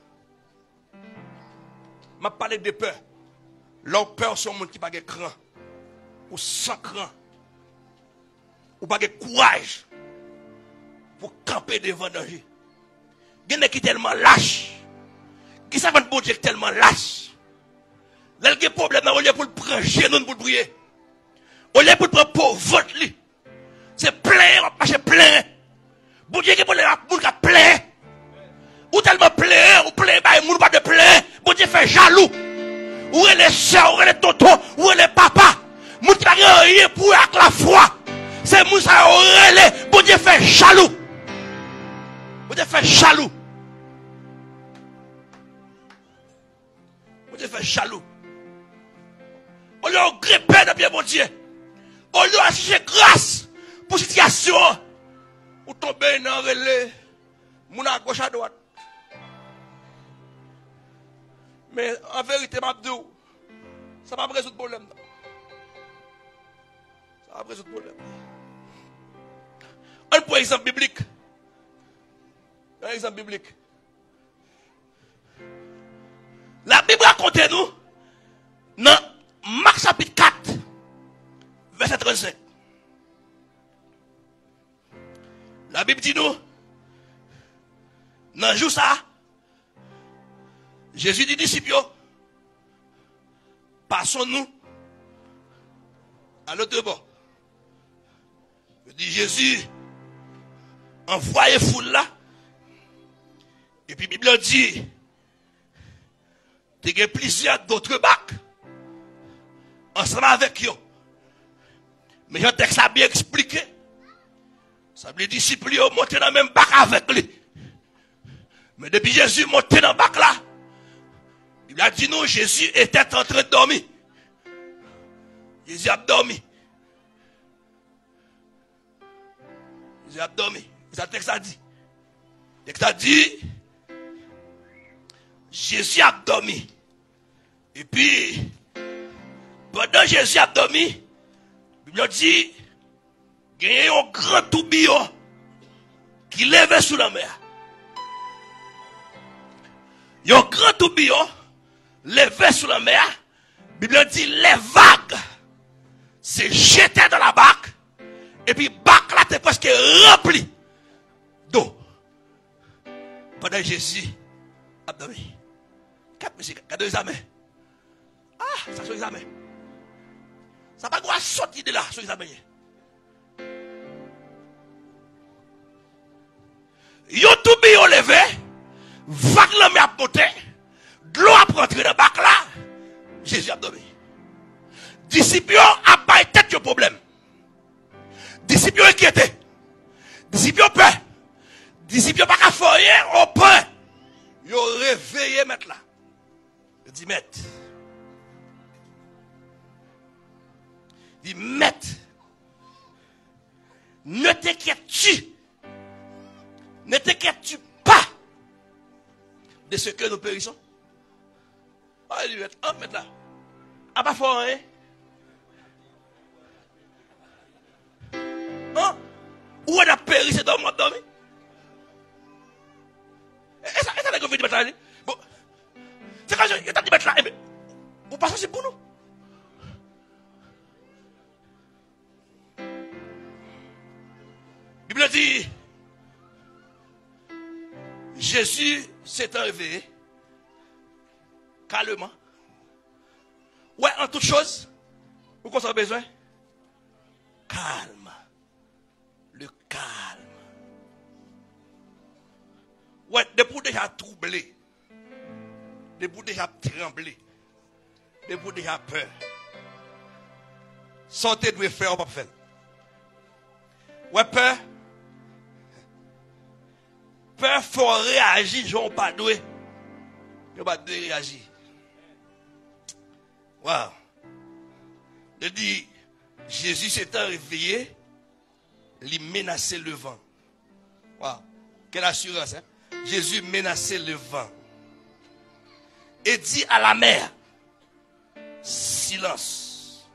Je parle de peur. Leur peur, c'est un monde qui n'a pas de cran. Ou sans cran. Ou pas de courage. Pour camper devant danger. Il y a qui tellement lâche. Qui savent que bon Dieu est tellement lâche. Là, il y a un problème, au lieu pour le prendre genou pour le prier. Au lieu pour le prendre pour vote, c'est plein, on va passer plein. Bon Dieu, il y a un problème, il y a plein. Ou tellement plein, ou plein, il n'y a pas de plein. Bon Dieu fait jaloux. Ou est les soeurs, ou est les tontons, ou est les papas. Moun qui n'a rien pour avec la foi. C'est moun ça, ou est les. Bon Dieu fait jaloux. Bon Dieu fait jaloux. Bon Dieu fait jaloux. On lui a grippé de bien, mon Dieu. On lui a cherché grâce pour situation. Ou tomber dans le relais. Moun à gauche à droite. Mais en vérité, Mabdou, ça va résoudre le problème. Ça va résoudre le problème. Un pour exemple biblique. Un exemple biblique. La Bible raconte nous, dans Marc chapitre 4, verset 35. La Bible dit nous, dans le jour ça, Jésus dit disciples, passons-nous À l'autre bord. Je dis Jésus, envoyez foule là. Et puis la Bible dit, il y a plusieurs d'autres bacs. Ensemble avec eux. Mais le texte a bien expliqué. Ça veut dire les disciples ont monté dans le même bac avec lui. Mais depuis Jésus est monté dans le bac là, il a dit non, Jésus était en train de dormir. Jésus a dormi. Jésus a dormi. C'est ça le texte a dit. Le texte a dit, Jésus a dormi. Et puis, pendant Jésus a dormi, la Bible dit, il y a un grand tourbillon qui levait sous la mer. Il y a un grand tourbillon levé sous la mer. La Bible dit, les vagues se jetaient dans la barque. Et puis, la barque là était presque remplie d'eau. Pendant Jésus a dormi. Quatre examens. Ah, ça sont examens. Ça va pas sortir de là, sur examen. Yo tout bien levé, vague la mer a monté, de l'eau a rentré dans le bac là, Jésus a dormi. Disciples a pas tête de problème. Disciples inquiétés. Disciples peur. Disciples pas qu'à faire au pain. Yo réveillé maître là. Je dis maître. Je dis maître. Ne t'inquiètes-tu. Ne t'inquiètes-tu pas de ce que nous périssons? Ah, il dit maître, maître là. Ah, pas fort, hein? Hein? Où on a péri, c'est dans le monde dormi? Et ça n'est que vous dites là. Bon. C'est quand je t'ai dit mettre là. Vous passez c'est pour nous. La Bible dit, Jésus s'est réveillé calmement. Ouais, en toute chose, vous avez besoin? Calme. Le calme. Ouais, depuis déjà troublé. Depuis déjà tremblé. Depuis déjà peur. Sortez de faire ou pas faire. Ouais, peur. Peur faut réagir, j'en pas doué. Je pas de réagir. Wow. Il dit, Jésus s'étant réveillé, il menaçait le vent. Wow. Quelle assurance, hein? Jésus menaçait le vent. Et dit à la mer, silence.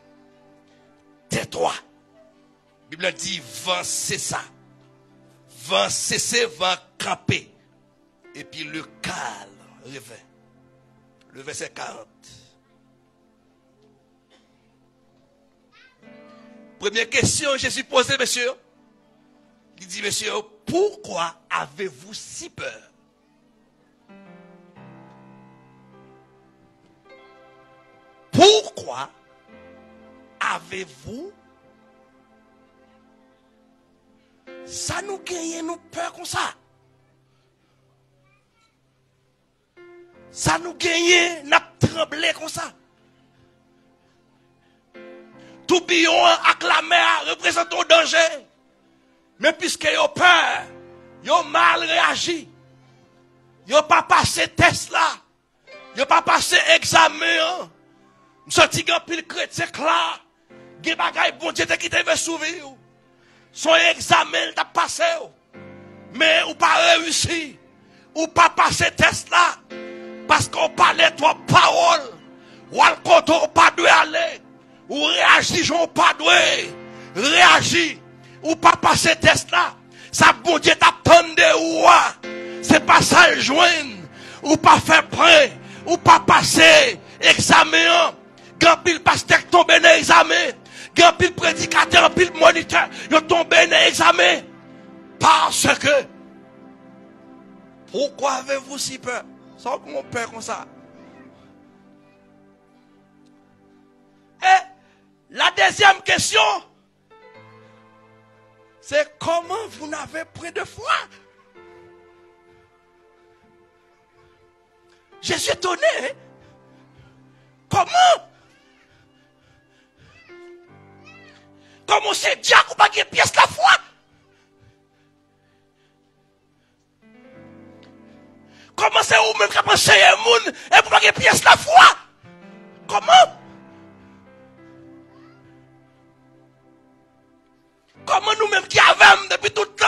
Tais-toi. La Bible dit, vent cessa. Vent cesser, vent camper. Et puis le calme revint. Le verset 40. Première question, Jésus posait, monsieur. Il dit, monsieur, pourquoi avez-vous si peur? Pourquoi avez-vous ça nous gagne nous peur comme ça? Ça nous gagne nous trembler comme ça? Tourbillon avec la mer représente un danger. Mais puisque vous avez peur, vous avez mal réagi. Vous n'avez pas passé test là. Vous n'avez pas passé examen. Vous sentez qu'un pile chrétien là. Des bagailles bon Dieu qui t'avait sauvé. Son examen t'a passé. Mais vous pas réussi. Ou pas passé test là. Parce qu'on parlait trois paroles. Ou al côté pas de aller. Ou réagit, j'en pas doué. Réagit. Ou pas passer test là. Ça bon Dieu t'attendait ou c'est pas ça le joindre. Ou pas faire prêt. Ou pas passer examen. Grand pile pasteur tombé dans l'examen. Grand pile prédicateur, pile moniteur. Yo tombé dans l'examen. Parce que. Pourquoi avez-vous si peur? Sans qu'on peur comme ça. La deuxième question, c'est comment vous n'avez point de foi? Je suis étonné. Hein? Comment? Comment c'est diable ou pas qu'il y ait pièce la foi? Comment c'est vous-même qui pensez à un monde et pour pas qu'il y ait pièce la foi? Comment? Comment nous-mêmes qui avons depuis tout le temps,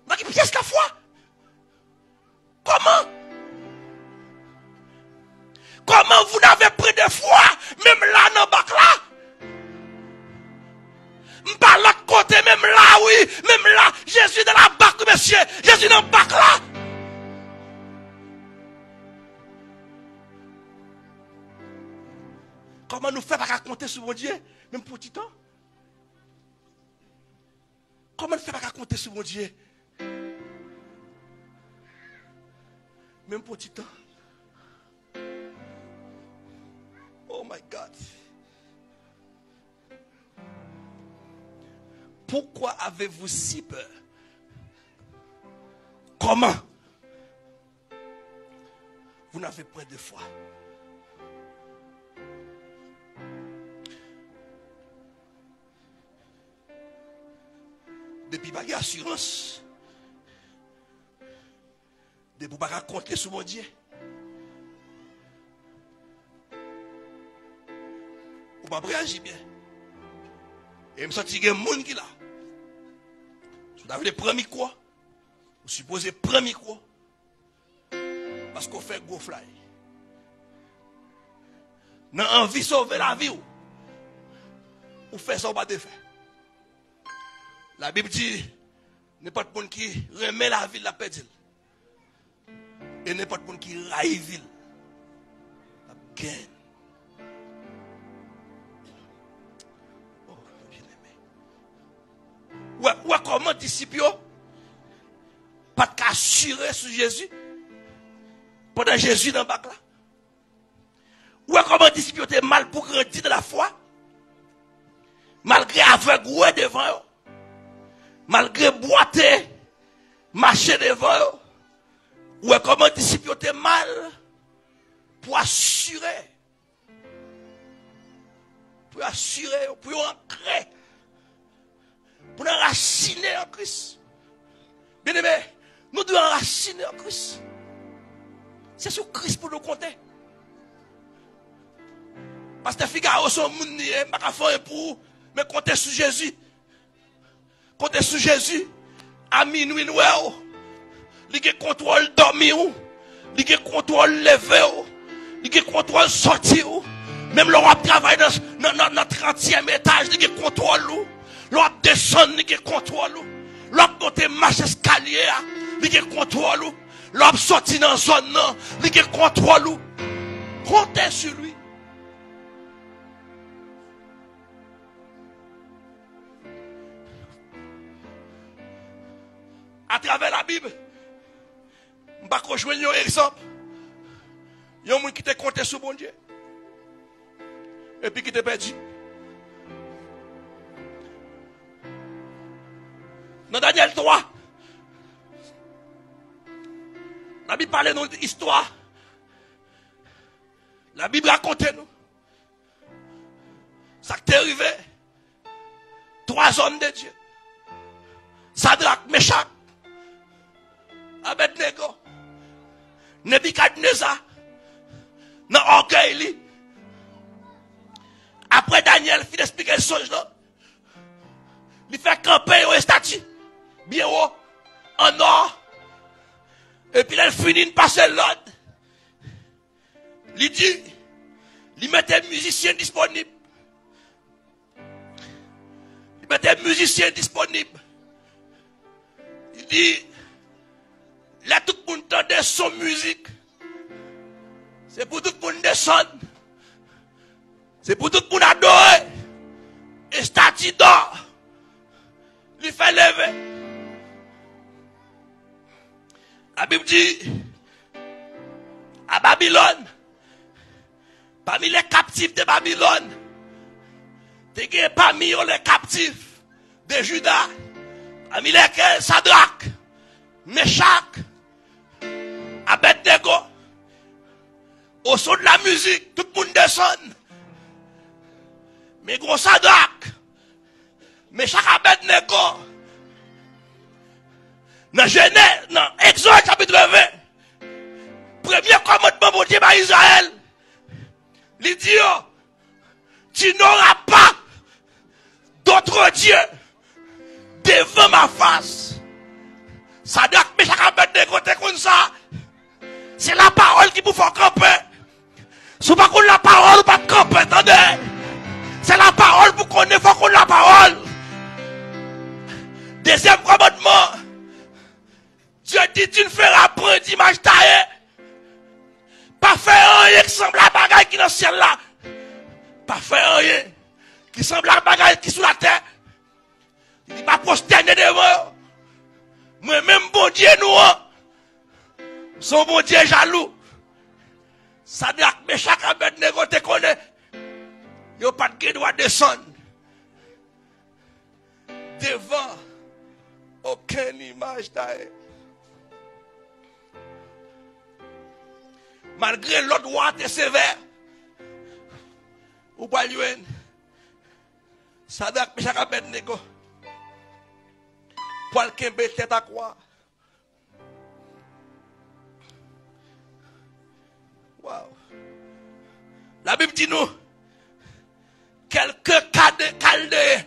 pas qu'il y ait pièce la foi? Comment? Comment vous n'avez pris de foi, même là dans le bac là? Pas l'autre côté, même là, oui, même là, Jésus dans la bac, monsieur, Jésus dans le bac là. Comment nous faire pas compter sur mon Dieu, même pour petit temps? Comment nous faire pas compter sur mon Dieu? Même pour petit temps. Oh my God. Pourquoi avez-vous si peur? Comment? Vous n'avez pas de foi. Depuis pas d'assurance. Depuis pas compter sur mon Dieu. Ou pas réagir bien. Et me sentir qu'il y a un monde qui là. Vous avez le premier quoi? Vous supposez premier quoi? Parce qu'on fait go fly. Dans envie de sauver la vie, ou fait ça ou pas de faire. La Bible dit, n'importe monde qui remet la ville la perdre. Et n'importe monde qui raille ville la gagne. Oh, bien aimé. Ouais, comment disciples pas qu'assurer sur Jésus pendant Jésus dans le bac là. Ouais, comment disciples étaient mal pour grandir de la foi malgré aveugle devant eux. Malgré boiter, marcher devant eux. Ou comment disciples étaient mal pour assurer. Pour assurer, pour ancrer. Pour enraciner en Christ. Bien aimé, nous devons enraciner en Christ. C'est sur Christ pour nous compter. Parce que les Figaro sont moun ni, pas faire pour mais compter sur Jésus. Compter sur Jésus. À minuit, nous, il y a contrôle dormir, il y a contrôle lever, il y a contrôle sortir. Même l'Europe travaille dans le 30e étage, il y a contrôle. L'Europe descend, il y a contrôle. L'Europe monte marche escalier, il y a contrôle. L'Europe sorti dans la zone, il y a contrôle. Comptez sur lui. À travers la Bible, je ne vais pas jouer un exemple. Il y a un monde qui t'a compté sur bon Dieu. Et puis qui t'a perdu. Dans Daniel 3, la Bible parle de l'histoire. La Bible raconte nous. Ça qui t'est arrivé. 3 hommes de Dieu. Sadrach, Meshach, Abednego, Nebuchadnezzar, dans l'orgueil. Après Daniel, il explique le songe là. Il fait camper au statue, bien haut, en or. Et puis il finit de passer l'ordre. Il dit, il met des musiciens disponibles. Il met des musiciens disponibles. Il dit, là tout le monde entend son musique. C'est pour tout le monde descendre. C'est pour tout le monde adorer. Et statue d'or. Il fait lever. La Bible dit, à Babylone, parmi les captifs de Babylone, Te gen parmi eux les captifs de Juda, parmi lesquels Sadrak, Meshach, Abednego. Au son de la musique, tout le monde descend. Mais gros Sadrak, Meshach, Abednego, dans Genèse, dans Exode chapitre 20, premier commandement pour Dieu par Israël, il dit, tu n'auras pas d'autre Dieu devant ma face. Sadrak, Meshach, Abednego, t'es comme ça. C'est la parole qui vous fait camper. Si vous ne connaissez pas la parole, vous ne pouvez pas camper, attendez. C'est la parole pour qu'on ait faut qu'on la parole. Deuxième commandement. Dieu dit, tu ne feras point d'image taillée. Pas faire rien qui semble à la bagaille qui est dans le ciel là. Pas faire rien qui semble à la bagaille qui est sous la terre. Il dit pas prosterner devant. Moi-même, bon Dieu, nous, son bon Dieu jaloux. Sadrak, Meshach, Abednego, te connaît. Yo pas de droit descendre devant aucune image taillée. Malgré l'autre roi est sévère, ou pas lui, Sadrak, Meshach, Abednego, pour le kembe tête à quoi? Wow. La Bible dit nous, quelques Chaldéens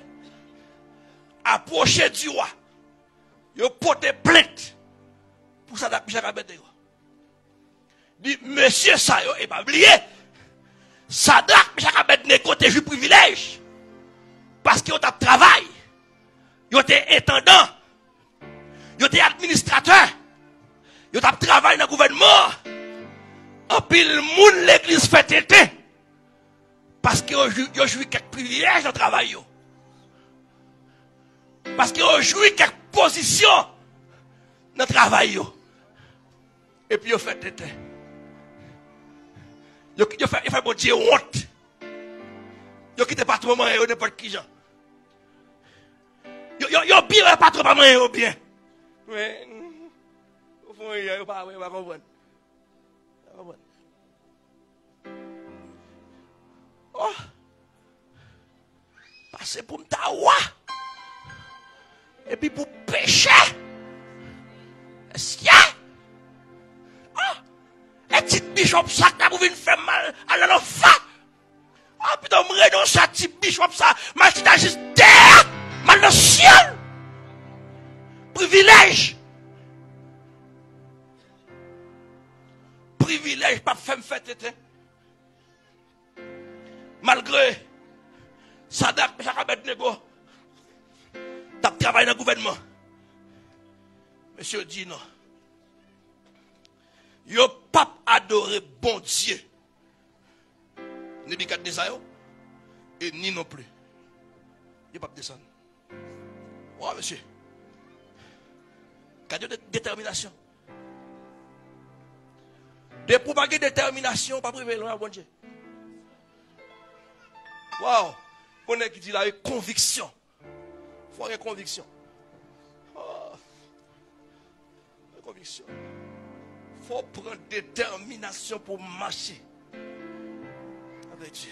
approchaient du roi. Ils portaient plainte pour Sadrak, Meshach, Abednego. Dit, monsieur ça, et pas oublié, Sadrak, Meshach, Abednego, t'es juste privilège. Parce qu'ils ont travail. Ils étaient intendants. Ils étaient administrateurs. Ils ont travaillé dans le gouvernement. En pile, moun l'église fait tété. Parce qu'ils ont joué quelques privilèges dans le travail. Parce qu'ils ont joué quelques positions dans le travail. Et puis ils ont fait tété. Ils ont fait bon Dieu honte. Ils ont quitté patron et n'importe qui gens. Ils ont bien le patron pas manger bien. Mais au fond ils ne pas comprendre. Oh, passer pour m'tawa. Et puis pour pécher. Est-ce qu'il y a? Oh, et petit bishop ça qui a pour venir faire mal à l'enfant. Oh, putain, me renonce à petit bishop ça. Ma chita juste terre, mal dans le ciel. Privilège. Privilège, pas faire me faire tété. Malgré Sadrak, Meshach, Abednego, tu as travaillé dans le gouvernement. Monsieur dit non. Yo pas adoré bon Dieu. Nebukadnezar et ni non plus. Yo pas descendre. Oh monsieur. Cadeau de détermination. De propager détermination, pas privé loin bon Dieu. Wow, on est qui dit là, conviction. Il faut avoir conviction. Oh. Conviction. Il faut prendre détermination pour marcher avec Dieu.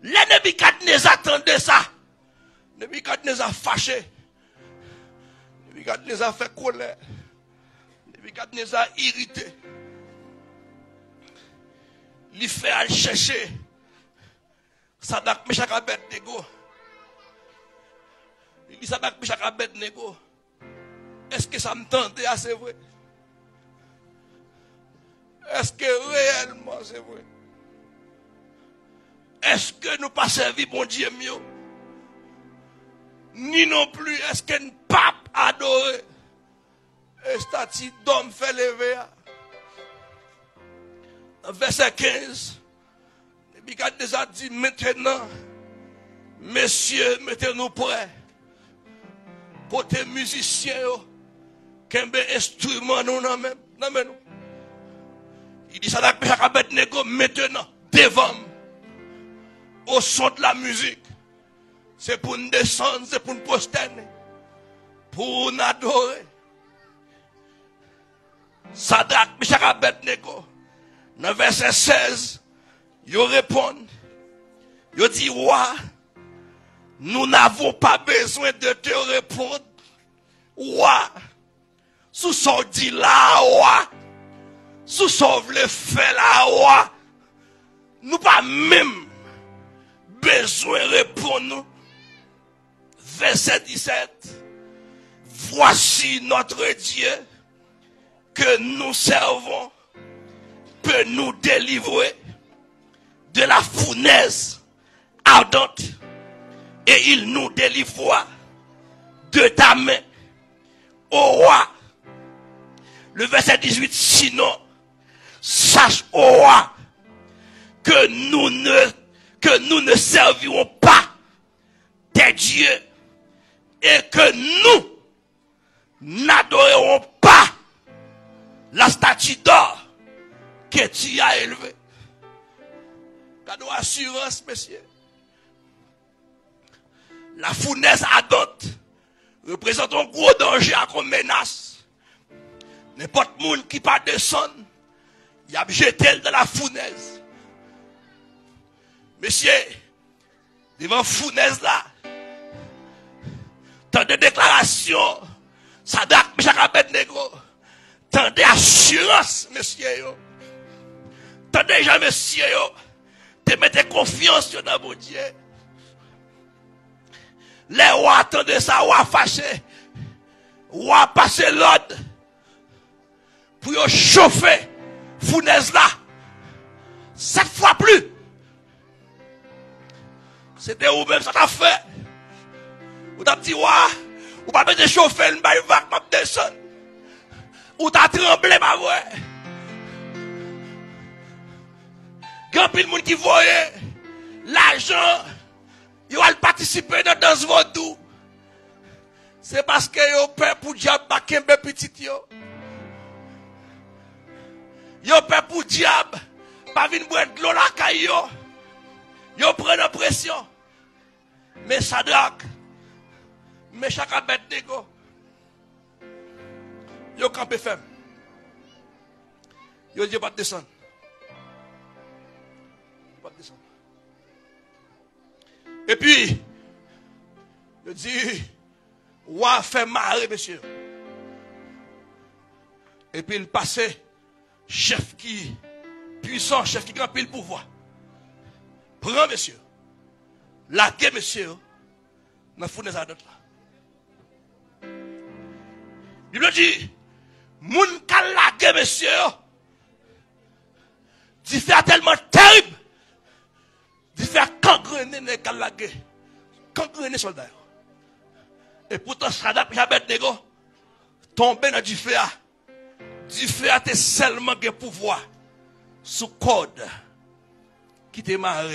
Les Nebukadnezar attendaient ça. Nebukadnezar fâché. Nebukadnezar fait colère. Nebukadnezar irrité. Il fait aller chercher Sadrak, Meshach, Abednego. Il dit Sadrak, Meshach, Abednego. Est-ce que ça me tente assez vrai? Est-ce que réellement c'est vrai? Est-ce que nous pas servi bon Dieu mieux? Ni non plus est-ce que nous pas adoré? Et statut d'homme fait lever. Verset 15, Nebukadnezar dit maintenant, messieurs, mettez-nous prêts. Côté musiciens, qu'un instrument nous non même. Il dit ça, Meshach, Abednego maintenant, devant. au son de la musique. C'est pour nous descendre, c'est pour nous prosterner, pour nous adorer. Sadrak, Meshach, Abednego, dans verset 16, ils répondent, ils disent, ouais, nous n'avons pas besoin de te répondre. Ouais, sous son dit là, ouais, sous son le fait là, ouais, nous pas même besoin de répondre. Verset 17, voici notre Dieu que nous servons peut nous délivrer de la fournaise ardente et il nous délivrera de ta main, ô roi. Le verset 18, sinon, sache, ô roi, que nous ne servirons pas tes dieux et que nous n'adorerons pas la statue d'or que tu as élevée. Cadeau assurance, messieurs. La fournaise ardente représente un gros danger comme menace. N'importe monde qui pas descendre, il a jeté dans la fournaise. Messieurs, devant la fournaise là, tant de déclarations, Sadrak, Meshach, Abednego, tant d'assurance, messieurs, tant de gens, messieurs, te mettez confiance dans mon Dieu. Les rois attendent ça, rois fâchés, rois passer l'ordre pour chauffer fournaise là 7 fois plus. C'était où même ça t'a fait. Ou t'as dit, ouah, ou pas besoin de chauffer, une balle vague, m'a descendre. Ou t'as tremblé, ma vrai. Grand pile monde qui voyait l'argent, il va participer dans danse vaudou. C'est parce que yo peur pour diable bakembe petit yo. Yo peur pour diable, pas venir boire de l'eau la caille yo. Yo prennent pression. Mais Sadrak, Meshach, Abednego, yo campé ferme. Yo dit pas de descendre. Pas de descendre. Et puis, yo dit, ouah fait marrer, monsieur. Et puis il passait, chef qui, puissant, chef qui grand pile pouvoir. Prends, monsieur. Laquez, monsieur. Dans la fournaise à d'autres là. Il me dit, moun ka laqué, monsieur. Dit fait tellement terrible. Dit fait gangrener les ka laqué. Gangrener soldat. Et pourtant, Sadrak, Meshach, Abednego, tombé dans du feu. Du feu a te seulement de pouvoir. Sous code. Qui te marre.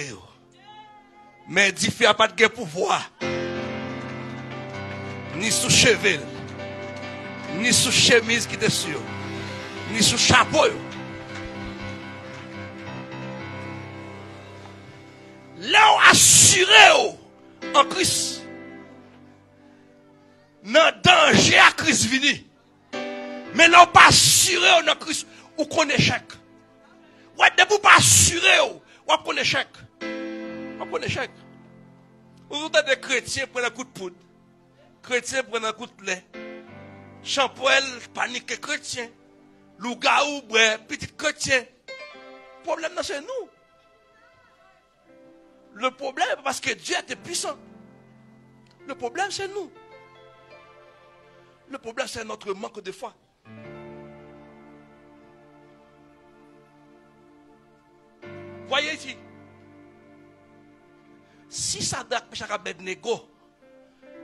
Mais du feu a pas de pouvoir. Ni sous chevel. Ni sous chemise qui te sur. Ni sous chapeau. Là, on assuré en Christ. Dans danger à Christ vini. Mais là, on pas assuré en Christ. Ou qu'on échec. Ouais, de vous pas assuré ou qu'on échec. Ou qu'on échec. Vous avez des chrétiens prennent un coup de poudre. Chrétiens prennent un coup de lait. Champouel, panique chrétien. Lougaou, petit chrétien. Le problème, c'est nous. Le problème, parce que Dieu est puissant. Le problème, c'est nous. Le problème, c'est notre manque de foi. Voyez ici. Si Sadrak, Meshach, Abednego,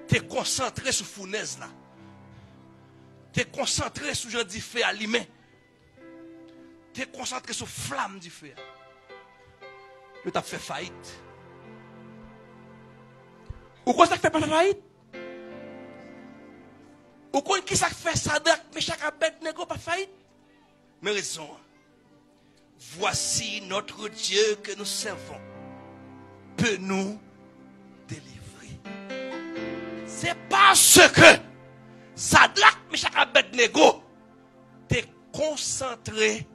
t'es concentré sur fournaise là, t'es concentré sur genre du feu allumé, t'es concentré sur flamme du feu, tu t'as fait faillite. Ou quoi ça fait pas faillite? Ou quoi qui ça fait Sadrak, Meshach, Abednego pas faillite? Mais raison. Voici notre Dieu que nous servons peut nous délivrer. C'est parce que Sadrach, Meshach, Abednego t'es concentré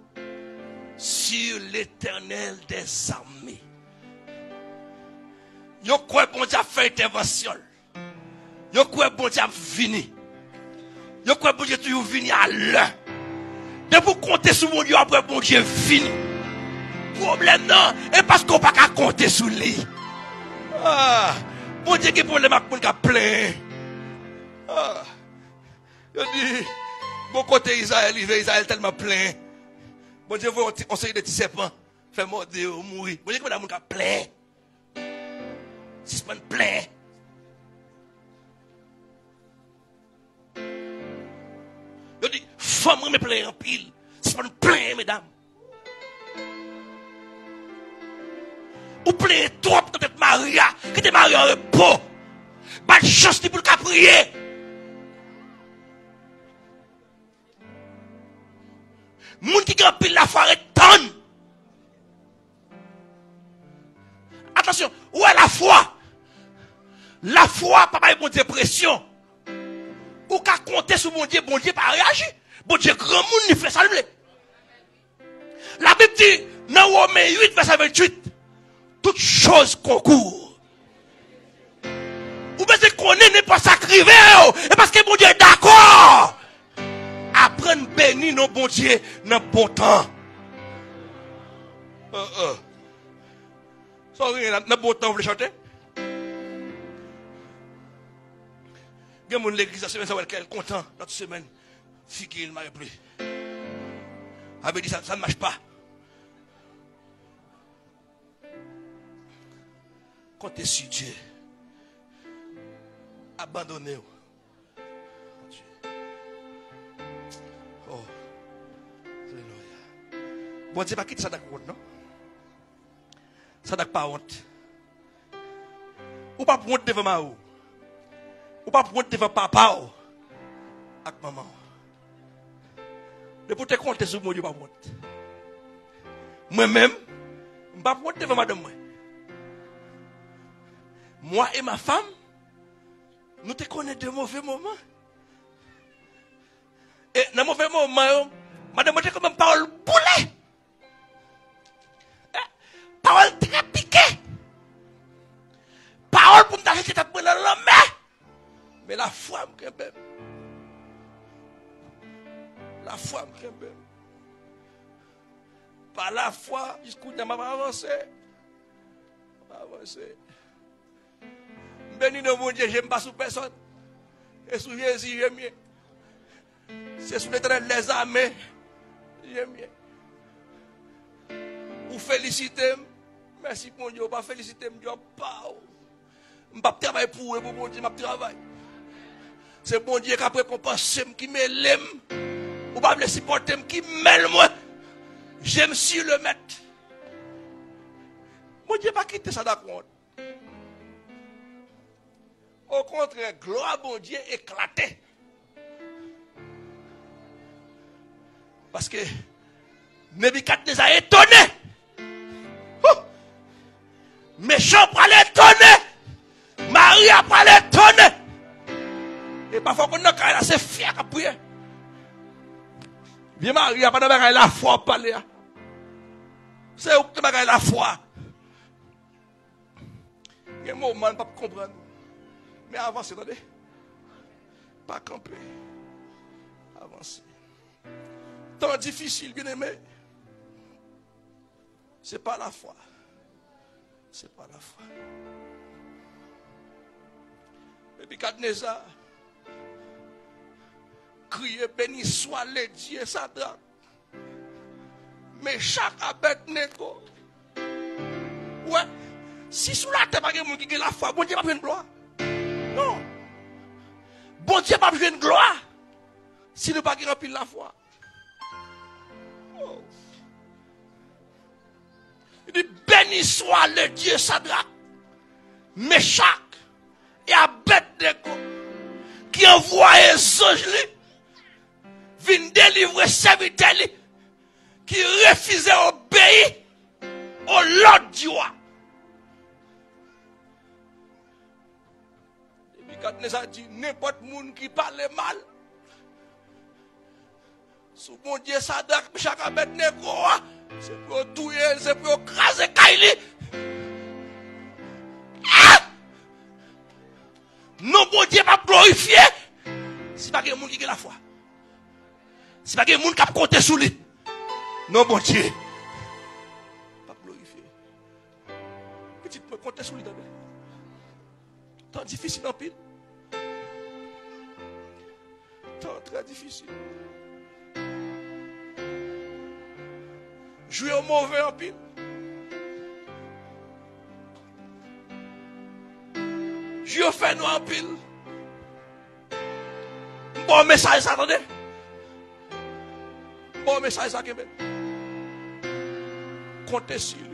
sur l'Éternel des armées. Yo quoi bon Dieu fait intervention. Yo quoi bon Dieu vini. Yo quoi bon Dieu toujours vini à l'heure. De vous compter sur mon Dieu après bon Dieu fini. Problème non, et parce qu'on pas qu'à compter sur lui. Ah, bon Dieu qui problème à pour qu'à plein. Ah. Je dis bon côté Israël, Israël tellement plein. Bon Dieu veut on série de petits serpents, fait mordre mourir. Bon Dieu qui mon qu'à plein. Si c'est plein. Je dis femme me plein en pile. Si c'est plein mesdames. Ou plein trop quand t'es Maria, qui t'es marié en repos. Pas de chance pour le prier. Moun qui grand pile la forêt tonne. Attention, où est la foi? La foi, papa, bon Dieu, pression. Ou qu'à compter sur bon Dieu pas réagir. Bon Dieu, grand monde, il fait ça. La Bible dit, dans Romains 8, verset 28, toutes choses concourent. Ou bien c'est qu'on n'est pas sacrifié, et parce que bon Dieu est d'accord. Apprendre bénir nos bon Dieu dans bon temps. Sorry, dans bon temps, vous voulez chanter? Il y a l'église la semaine, ça va être content, notre semaine. Figue, il m'a appelé. Avait dit ça ne marche pas. Comptez sur Dieu. Abandonnez-vous. Oh. Alléluia. Bon Dieu, pas quitter ça d'accord, non? Ça n'a pas honte. Ou pas honte devant ma ou. Ou pas honte devant papa ou. Avec maman. De pour te compter sur mon Dieu, pas honte. Moi-même, je ne pas honte devant madame. Moi et ma femme, nous te connaissons de mauvais moments. Et dans mauvais moments, madame était comme une parole boulet. Parole très piquée. Parole pour me dire que tu as pris dans la main. Mais la foi me crève. La foi me crève. Par la foi, jusqu'où je m'a avancé. Béni de mon Dieu, je n'aime pas sous personne. Et sous Jésus, j'aime mieux. C'est sous l'Éternel les armées. J'aime mieux. Vous félicitez. Merci mon Dieu. Pas féliciter, je ne pas. Je ne travaille pour eux, pour mon Dieu, je travaille. C'est mon Dieu qui a récompensé, qui me l'aime. Ou pas me supporter, qui m'aime moi. J'aime sur le maître. Mon Dieu pas quitter ça d'accord. Au contraire, gloire à mon Dieu éclaté. Parce que Nebuchadnezzar a étonné. Méchant pour l'étonner. Marie a pas l'étonner. Et parfois, quand on a assez fier à prier. Viens Marie a pas de la foi à parler. C'est où tu as la foi. Il y a un moment, pas comprendre. Mais avancez, attendez. Pas camper. Avancez. Temps difficile, bien aimé. C'est pas la foi. C'est pas la foi. Nebuchadnezzar criait béni soit le Dieu Sadrach, Meshach, Abednego. Ouais, si sous la terre, pas quelqu'un qui a la foi, bon Dieu n'a pas besoin de gloire. Non. Bon Dieu n'a pas besoin de gloire. Si nous pas remplir la foi. Oh. Il dit béni soit le Dieu Sadrach, Meshach et Abednego qui envoie les anges viennent délivrer serviteurs qui refusaient d'obéir au l'ordre du roi. Nebukadnezar dit, n'importe monde qui parle mal, sous mon Dieu Sadak, Meshach, Abednego, c'est pour tuer, c'est pour craser Kaili. Non, bon Dieu va glorifier. Si pas que monde qui a la foi. Si pas que monde qui a compté sur lui. Non, bon Dieu. Pas glorifier. Petit peu compter sur lui d'abord. Tant difficile en pile. Tant très difficile. Jouer au mauvais en pile. Jouer au fait noir en pile. Bon message, ça, attendez. Bon message, ça, Québec. Comptez sur lui.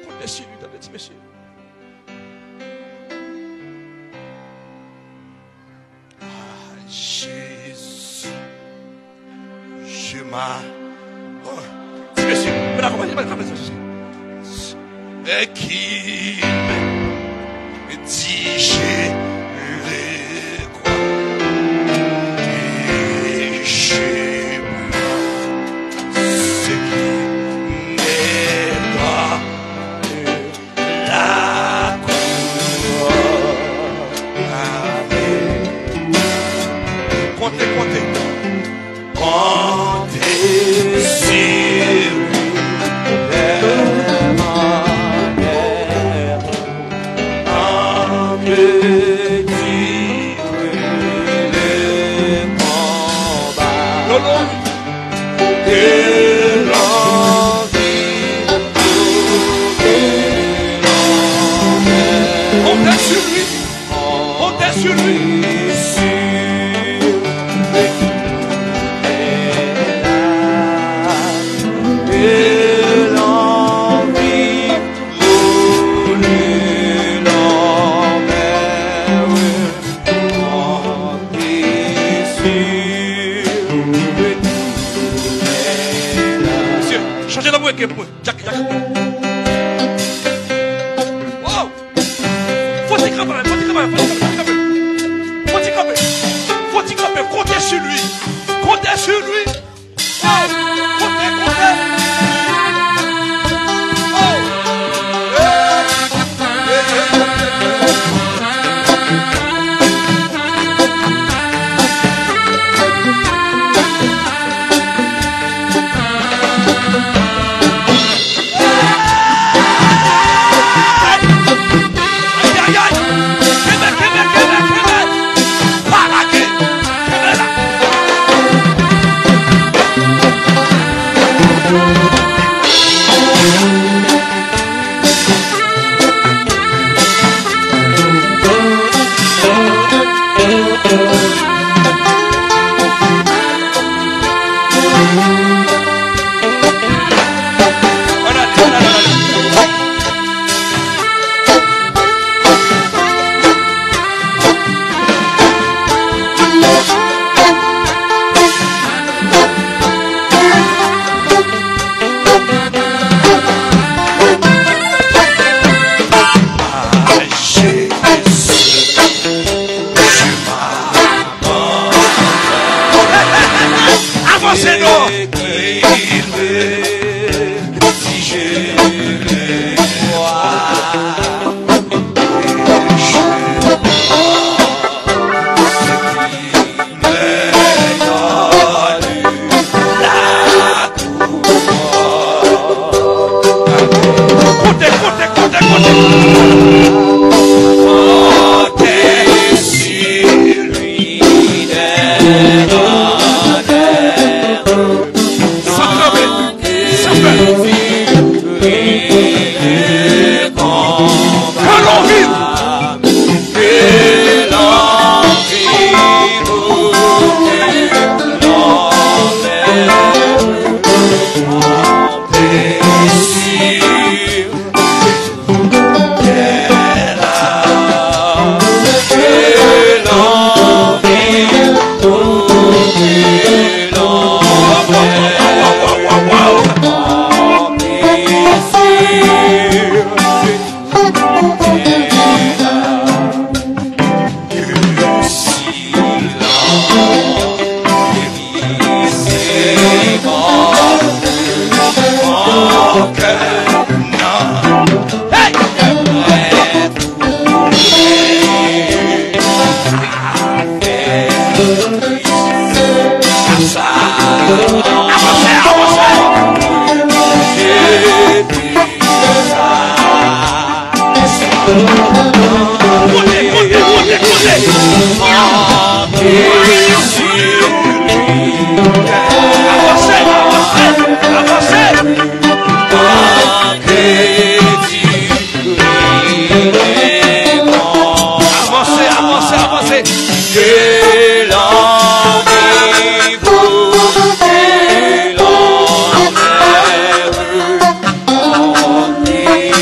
Comptez sur lui, attendez, monsieur. Jésus, je m'en... Dis monsieur, mais et qui me dit je le crois et je ce qui n'est pas la couronne. Comptez sur sur lui. Changez la voix, Jack. Wow! Faut t'y craper. Comptez sur lui. Comptez sur lui. Oh, comptez. Comptez. que l'envie vous et l'envers en désir.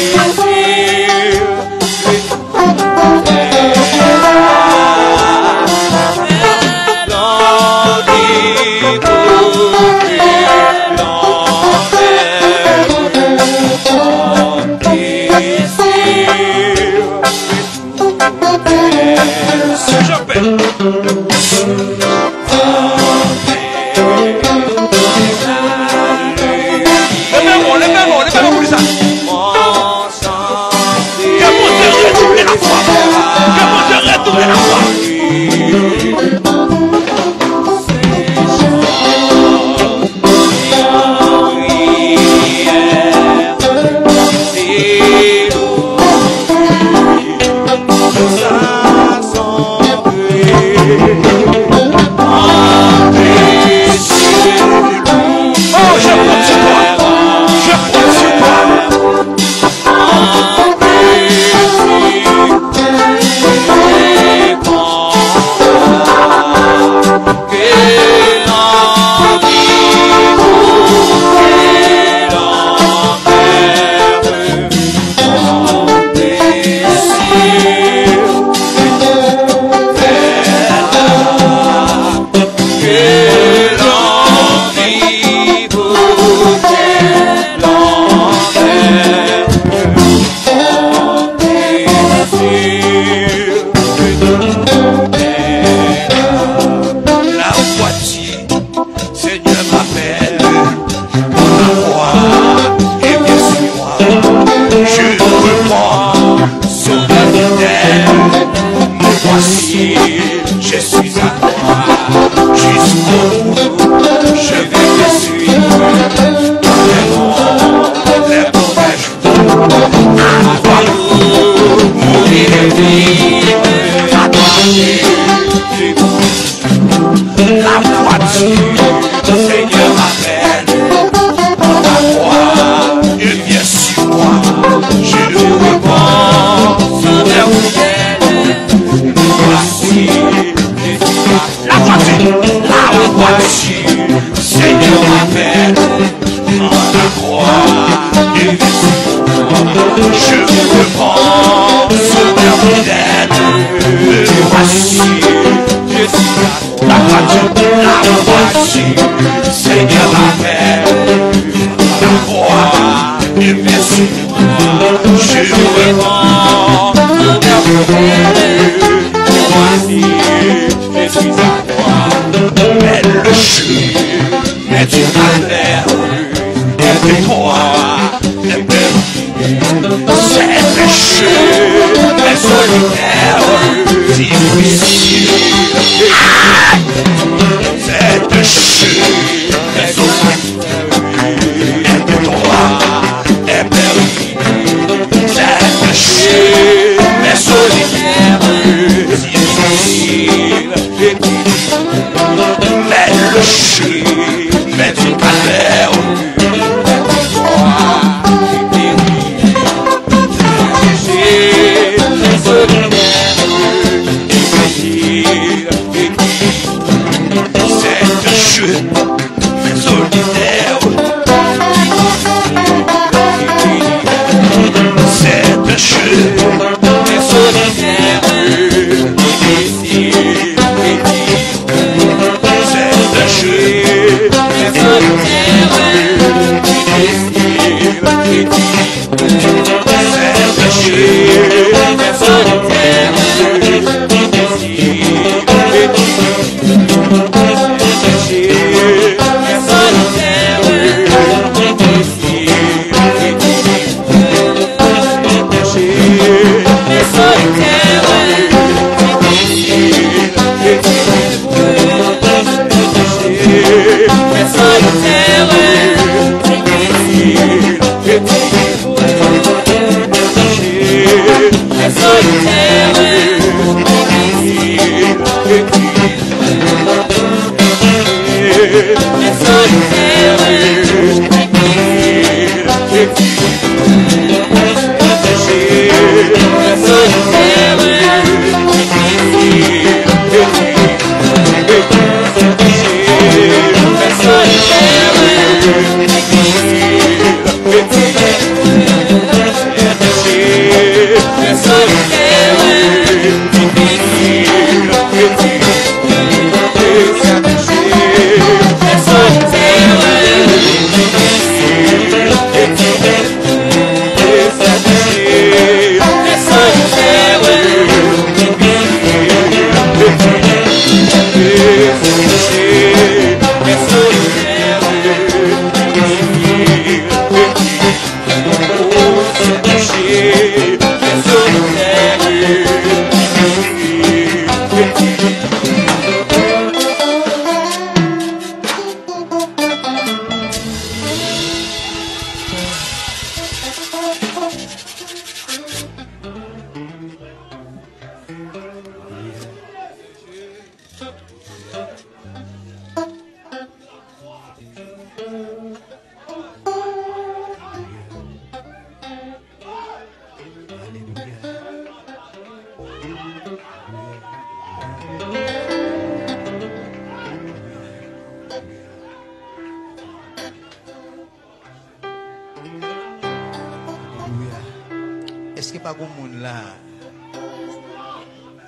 pas comme monde là.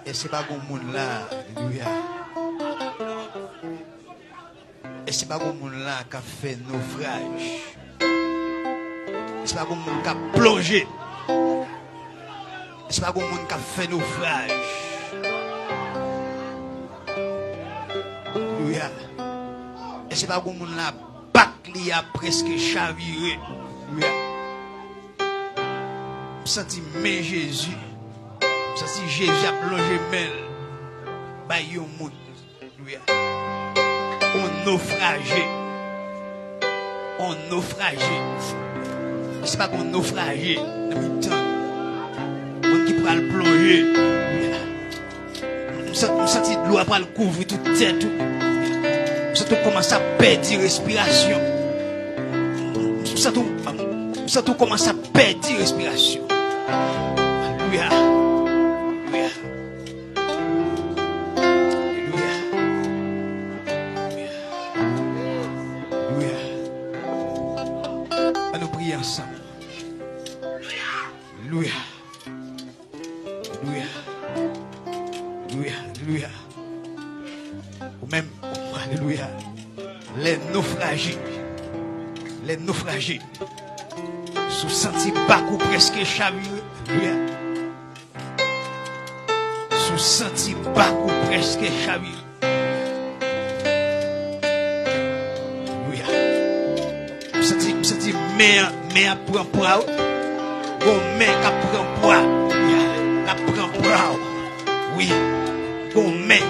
Et c'est pas comme monde là. Alléluia. Et c'est pas comme monde là qui a fait naufrage. C'est pas comme monde qui a plongé. C'est pas comme monde qui a fait naufrage. Alléluia. Et c'est pas comme monde là bac li a presque chaviré. Alléluia. Je sens mais Jésus. Je sens Jésus a plongé mel. Ba yon monde. Alléluia. On naufragé. On naufragé. C'est pas qu'on naufragé dans le temps. On qui pourra le plonger. Je sens de l'eau après le couvrir toute tête. Je sens qu'on commence à perdre respiration. Je sens qu'on commence à perdre respiration. Alléluia. Ensemble. Alléluia. Alléluia. Alléluia. Alléluia. Ou même, alléluia. Les naufragés. Sous senti bakou presque chaviré. Alléluia. Sous senti bakou presque chaviré. Mais à prendre poids, bon mais à prendre poids, à prendre poids, oui, bon mais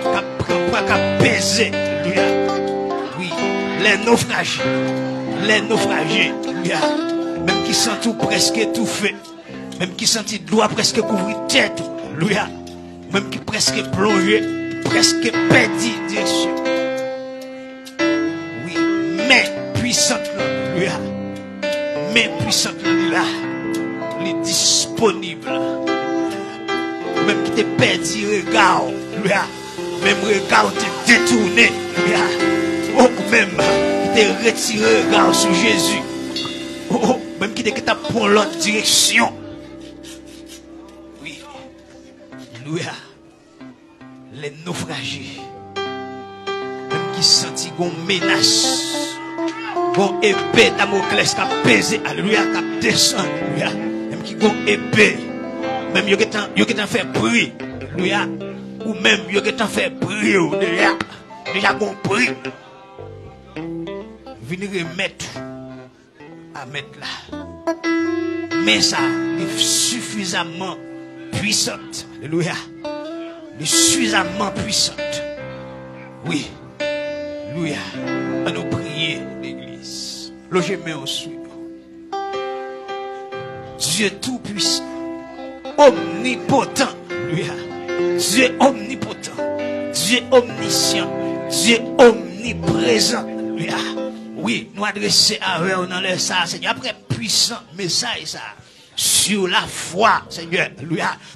à prendre poids, à peser, oui, les naufragés, même qui sentent tout presque étouffé, même qui sentent doigt presque couvrir tête, même qui presque plongé, presque perdu direction, oui, mais puissante. Mais puissante là, il est disponible. Même qui te perdu regard, même regard te détourné, oh même qui te retiré regard sur Jésus, oh même qui te pour l'autre direction. Oui, les naufragés, même qui sentent qu'on menace. Bon épée Damoclès qui a pesé, alléluia, qui a descendu, alléluia. Même qui gon épée, même yo qui t'en fait prier, alléluia. Ou même yo qui t'en fait prier, déjà gon prier. Venir remettre à mettre là. Mais ça est suffisamment puissante, alléluia. Elle est suffisamment puissante. Oui, alléluia. À nous prier. Logez main au sud. Dieu tout-puissant, omnipotent, Dieu omnipotent, Dieu omniscient, Dieu omniprésent, oui, nous adresser à eux dans le ça, Seigneur, après puissant message ça. Sur la foi, Seigneur,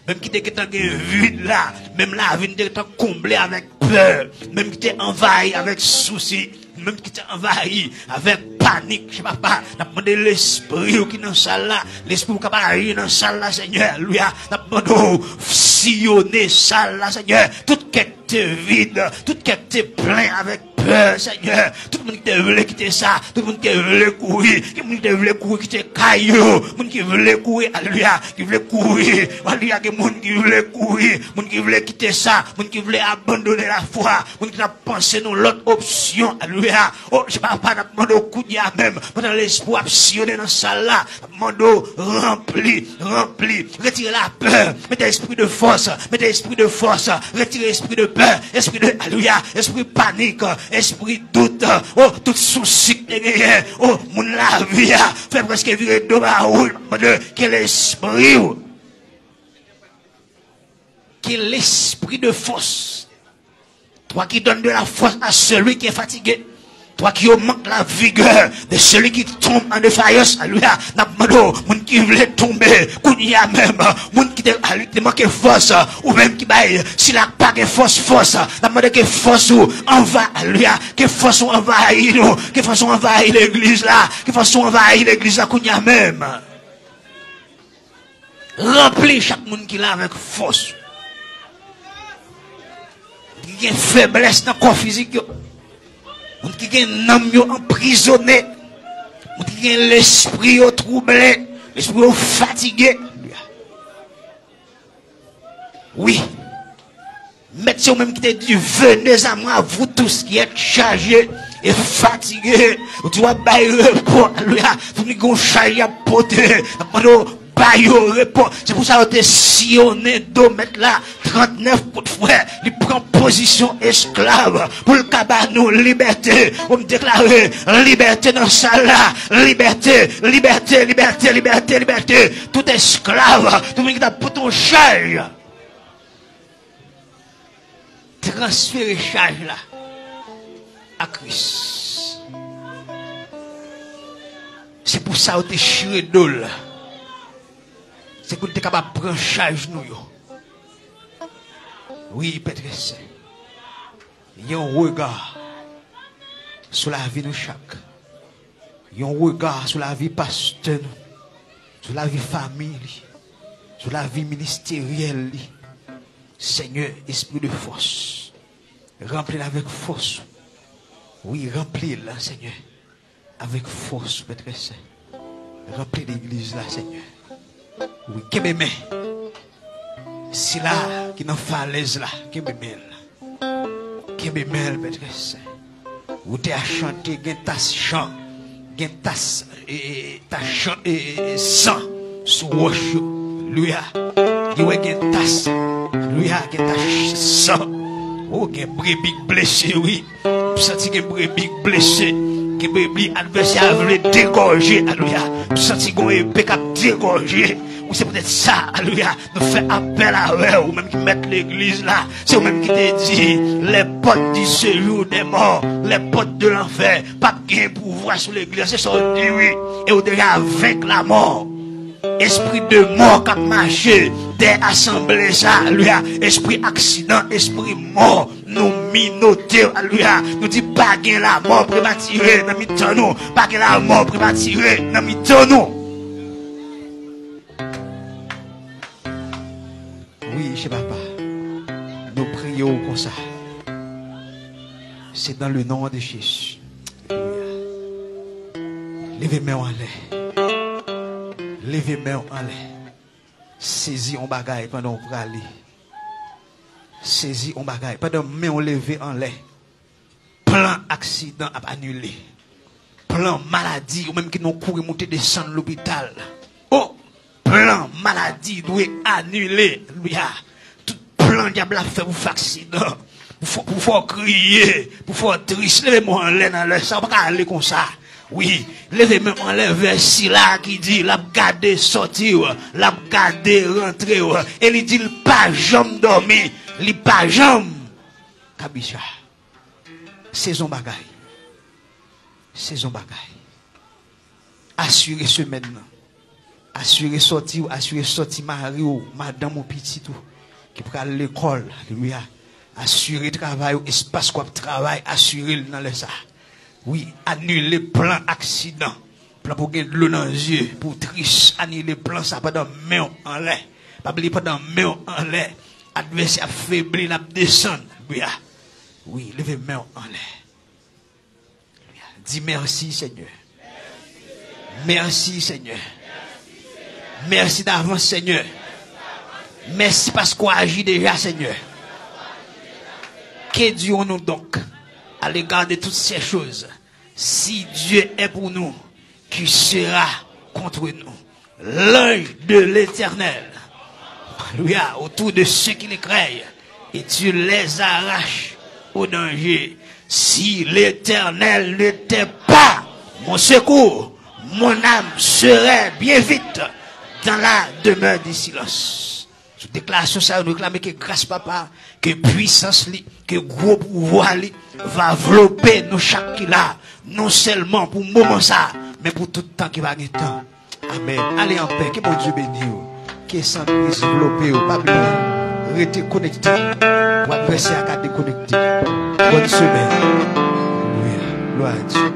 même qui était vide là, même la vie était comblée avec peur, même qui était envahi avec souci, même qui était envahi avec panique, je sais pas, n'a demandé l'esprit qui est dans la salle là, l'esprit qui est dans la salle là, Seigneur, n'a demandé sillonner la salle là, Seigneur, tout qui était vide, tout qui était plein avec peur, Seigneur, tout le monde qui voulait quitter ça, tout le monde qui voulait courir, tout le monde qui voulait courir, quitter caillou, tout le monde qui voulait courir, alléluia, qui voulait courir, alléluia, qui monde qui voulait courir, monde qui voulait quitter ça, monde qui voulait abandonner la foi, monde qui a pensé dans l'autre option, alléluia, oh, je sais pas, n'a demandé au coup de même, pendant l'espoir sillonner dans ça là, demandé rempli, retirez la peur, mettez l'esprit de force, retirez l'esprit de peur, esprit de, alléluia, esprit panique, esprit doute, oh, tout souci que gagné, oh, mon la vie, fait presque virer de ma route, quel esprit, quel esprit de force, toi qui donnes de la force à celui qui est fatigué, toi qui manque la vigueur de celui qui tombe en défaillance, alléluia, n'a pas moun qui voulait tomber, qu'on y a même, moun qui te manque force, ou même qui baille, s'il a pas de force, n'a pas de force ou envahit, alléluia, que force ou envahit nous, que force ou envahit l'église là, qu'on y a même. Remplis chaque monde qui l'a avec force. Qui a une faiblesse dans le corps physique. Qui a un âme emprisonné. Qui a l'esprit troublé. L'esprit fatigué. Oui. Mettez même qui te dit, venez à moi, vous tous qui êtes chargés et fatigués. Vous doit bailler repos. Vous n'avez pas chargé à porter. C'est pour ça que vous sillonné d'eau, mettre là 39 pour frère. Il prend position esclave pour le cabanon, liberté. On me déclare liberté dans ça là. Liberté, liberté, liberté, liberté, liberté. Tout esclave, tout le monde qui a pour ton charge. Transférer charge là à Christ. C'est pour ça que tu es chiré d'eau là. C'est pour que tu es capable de prendre charge nous. Oui, Pétresse. Il y a un regard sur la vie de chaque. Il y a un regard sur la vie pasteur, sur la vie famille, sur la vie ministérielle. Seigneur, esprit de force, remplis-la avec force. Oui, remplis-la, Seigneur, avec force, Pétresse. Remplis l'église là, Seigneur. Oui, Kébémé. Si là, qui n'a falaise là, Kébémé là. Kébémé, Pétresse. Où tu as chanté, gen tas chant, gen tas chant et sang sous roche. Lui a, il y a gen tas. Lui a gen tas sang. Oh, gen brebis blessé, oui. Vous sentez gen brebis blessé. Gen brebis adversaire veut dégorger, alléluia. Vous sentez gen épée qui a dégorgé. Ou c'est peut-être ça, alléluia. Nous fait appel à eux, ou même qui mettent l'église là. C'est eux même qui te dit, les portes du séjour des morts, les portes de l'enfer, pas de pouvoir sur l'église. C'est ça, on dit oui. Et on déjà avec la mort. Esprit de mort qui a marché des assemblées, ça, alléluia. Esprit accident, esprit mort, nous minoter, alléluia. Nous dit pas gain la mort prématurée, dans mi-temps nous. Pas gain la mort prématurée, dans mi-temps nous. Oui, chez papa, nous prions comme ça. C'est dans le nom de Jésus. Levez-moi en l'air. Levez-moi en l'air. Saisis en bagaille pendant que vous allez. Saisis en bagaille pendant que vous levez en l'air. Plan accident à annuler. Plan maladie, ou même qui nous courent monter descendre l'hôpital. Oh! Plan maladie doit annuler. Tout plan diable a fait pour faire accident. Pour faire crier. Pour faire triste. Levez-moi en l'air dans l'air. Ça va pas aller comme ça. Oui. Levez-moi en l'air vers si là qui dit la garder sortir. La garder rentrer. Et il dit pas jamais dormir. Il pas jamais. Kabisha. Saison bagaille. Saison bagaille. Assurez ce maintenant. Assurer sortir mari ou madame ou petit tout qui prend l'école, lui assurer travail ou espace quoi travail, assurer dans les ça. Oui, annuler plan accident, plan pour gagner de l'eau dans les yeux, pour triste, annuler plan ça pas dans main en l'air, pas oublier pas dans main en l'air, adversaire affaibli la descendre, oui, levez main en l'air. Dis merci Seigneur. Merci Seigneur. Merci d'avance, Seigneur. Merci parce qu'on agit déjà, Seigneur. Que disons-nous donc à l'égard de toutes ces choses? Si Dieu est pour nous, qui sera contre nous? L'œil de l'Éternel, alléluia, autour de ceux qui les craignent, et tu les arraches au danger. Si l'Éternel n'était pas mon secours, mon âme serait bien vite dans la demeure du silence. Je déclare ça, nous réclamer que grâce papa, que puissance, que gros pouvoir va envelopper nous chaque qui là, non seulement pour le moment ça, mais pour tout le temps qui va être temps. Amen. Allez en paix, que mon Dieu bénisse, que sans prise développer, pas oublier, restez connecté, pour adverser à déconnecter. Bonne semaine. Gloire à Dieu.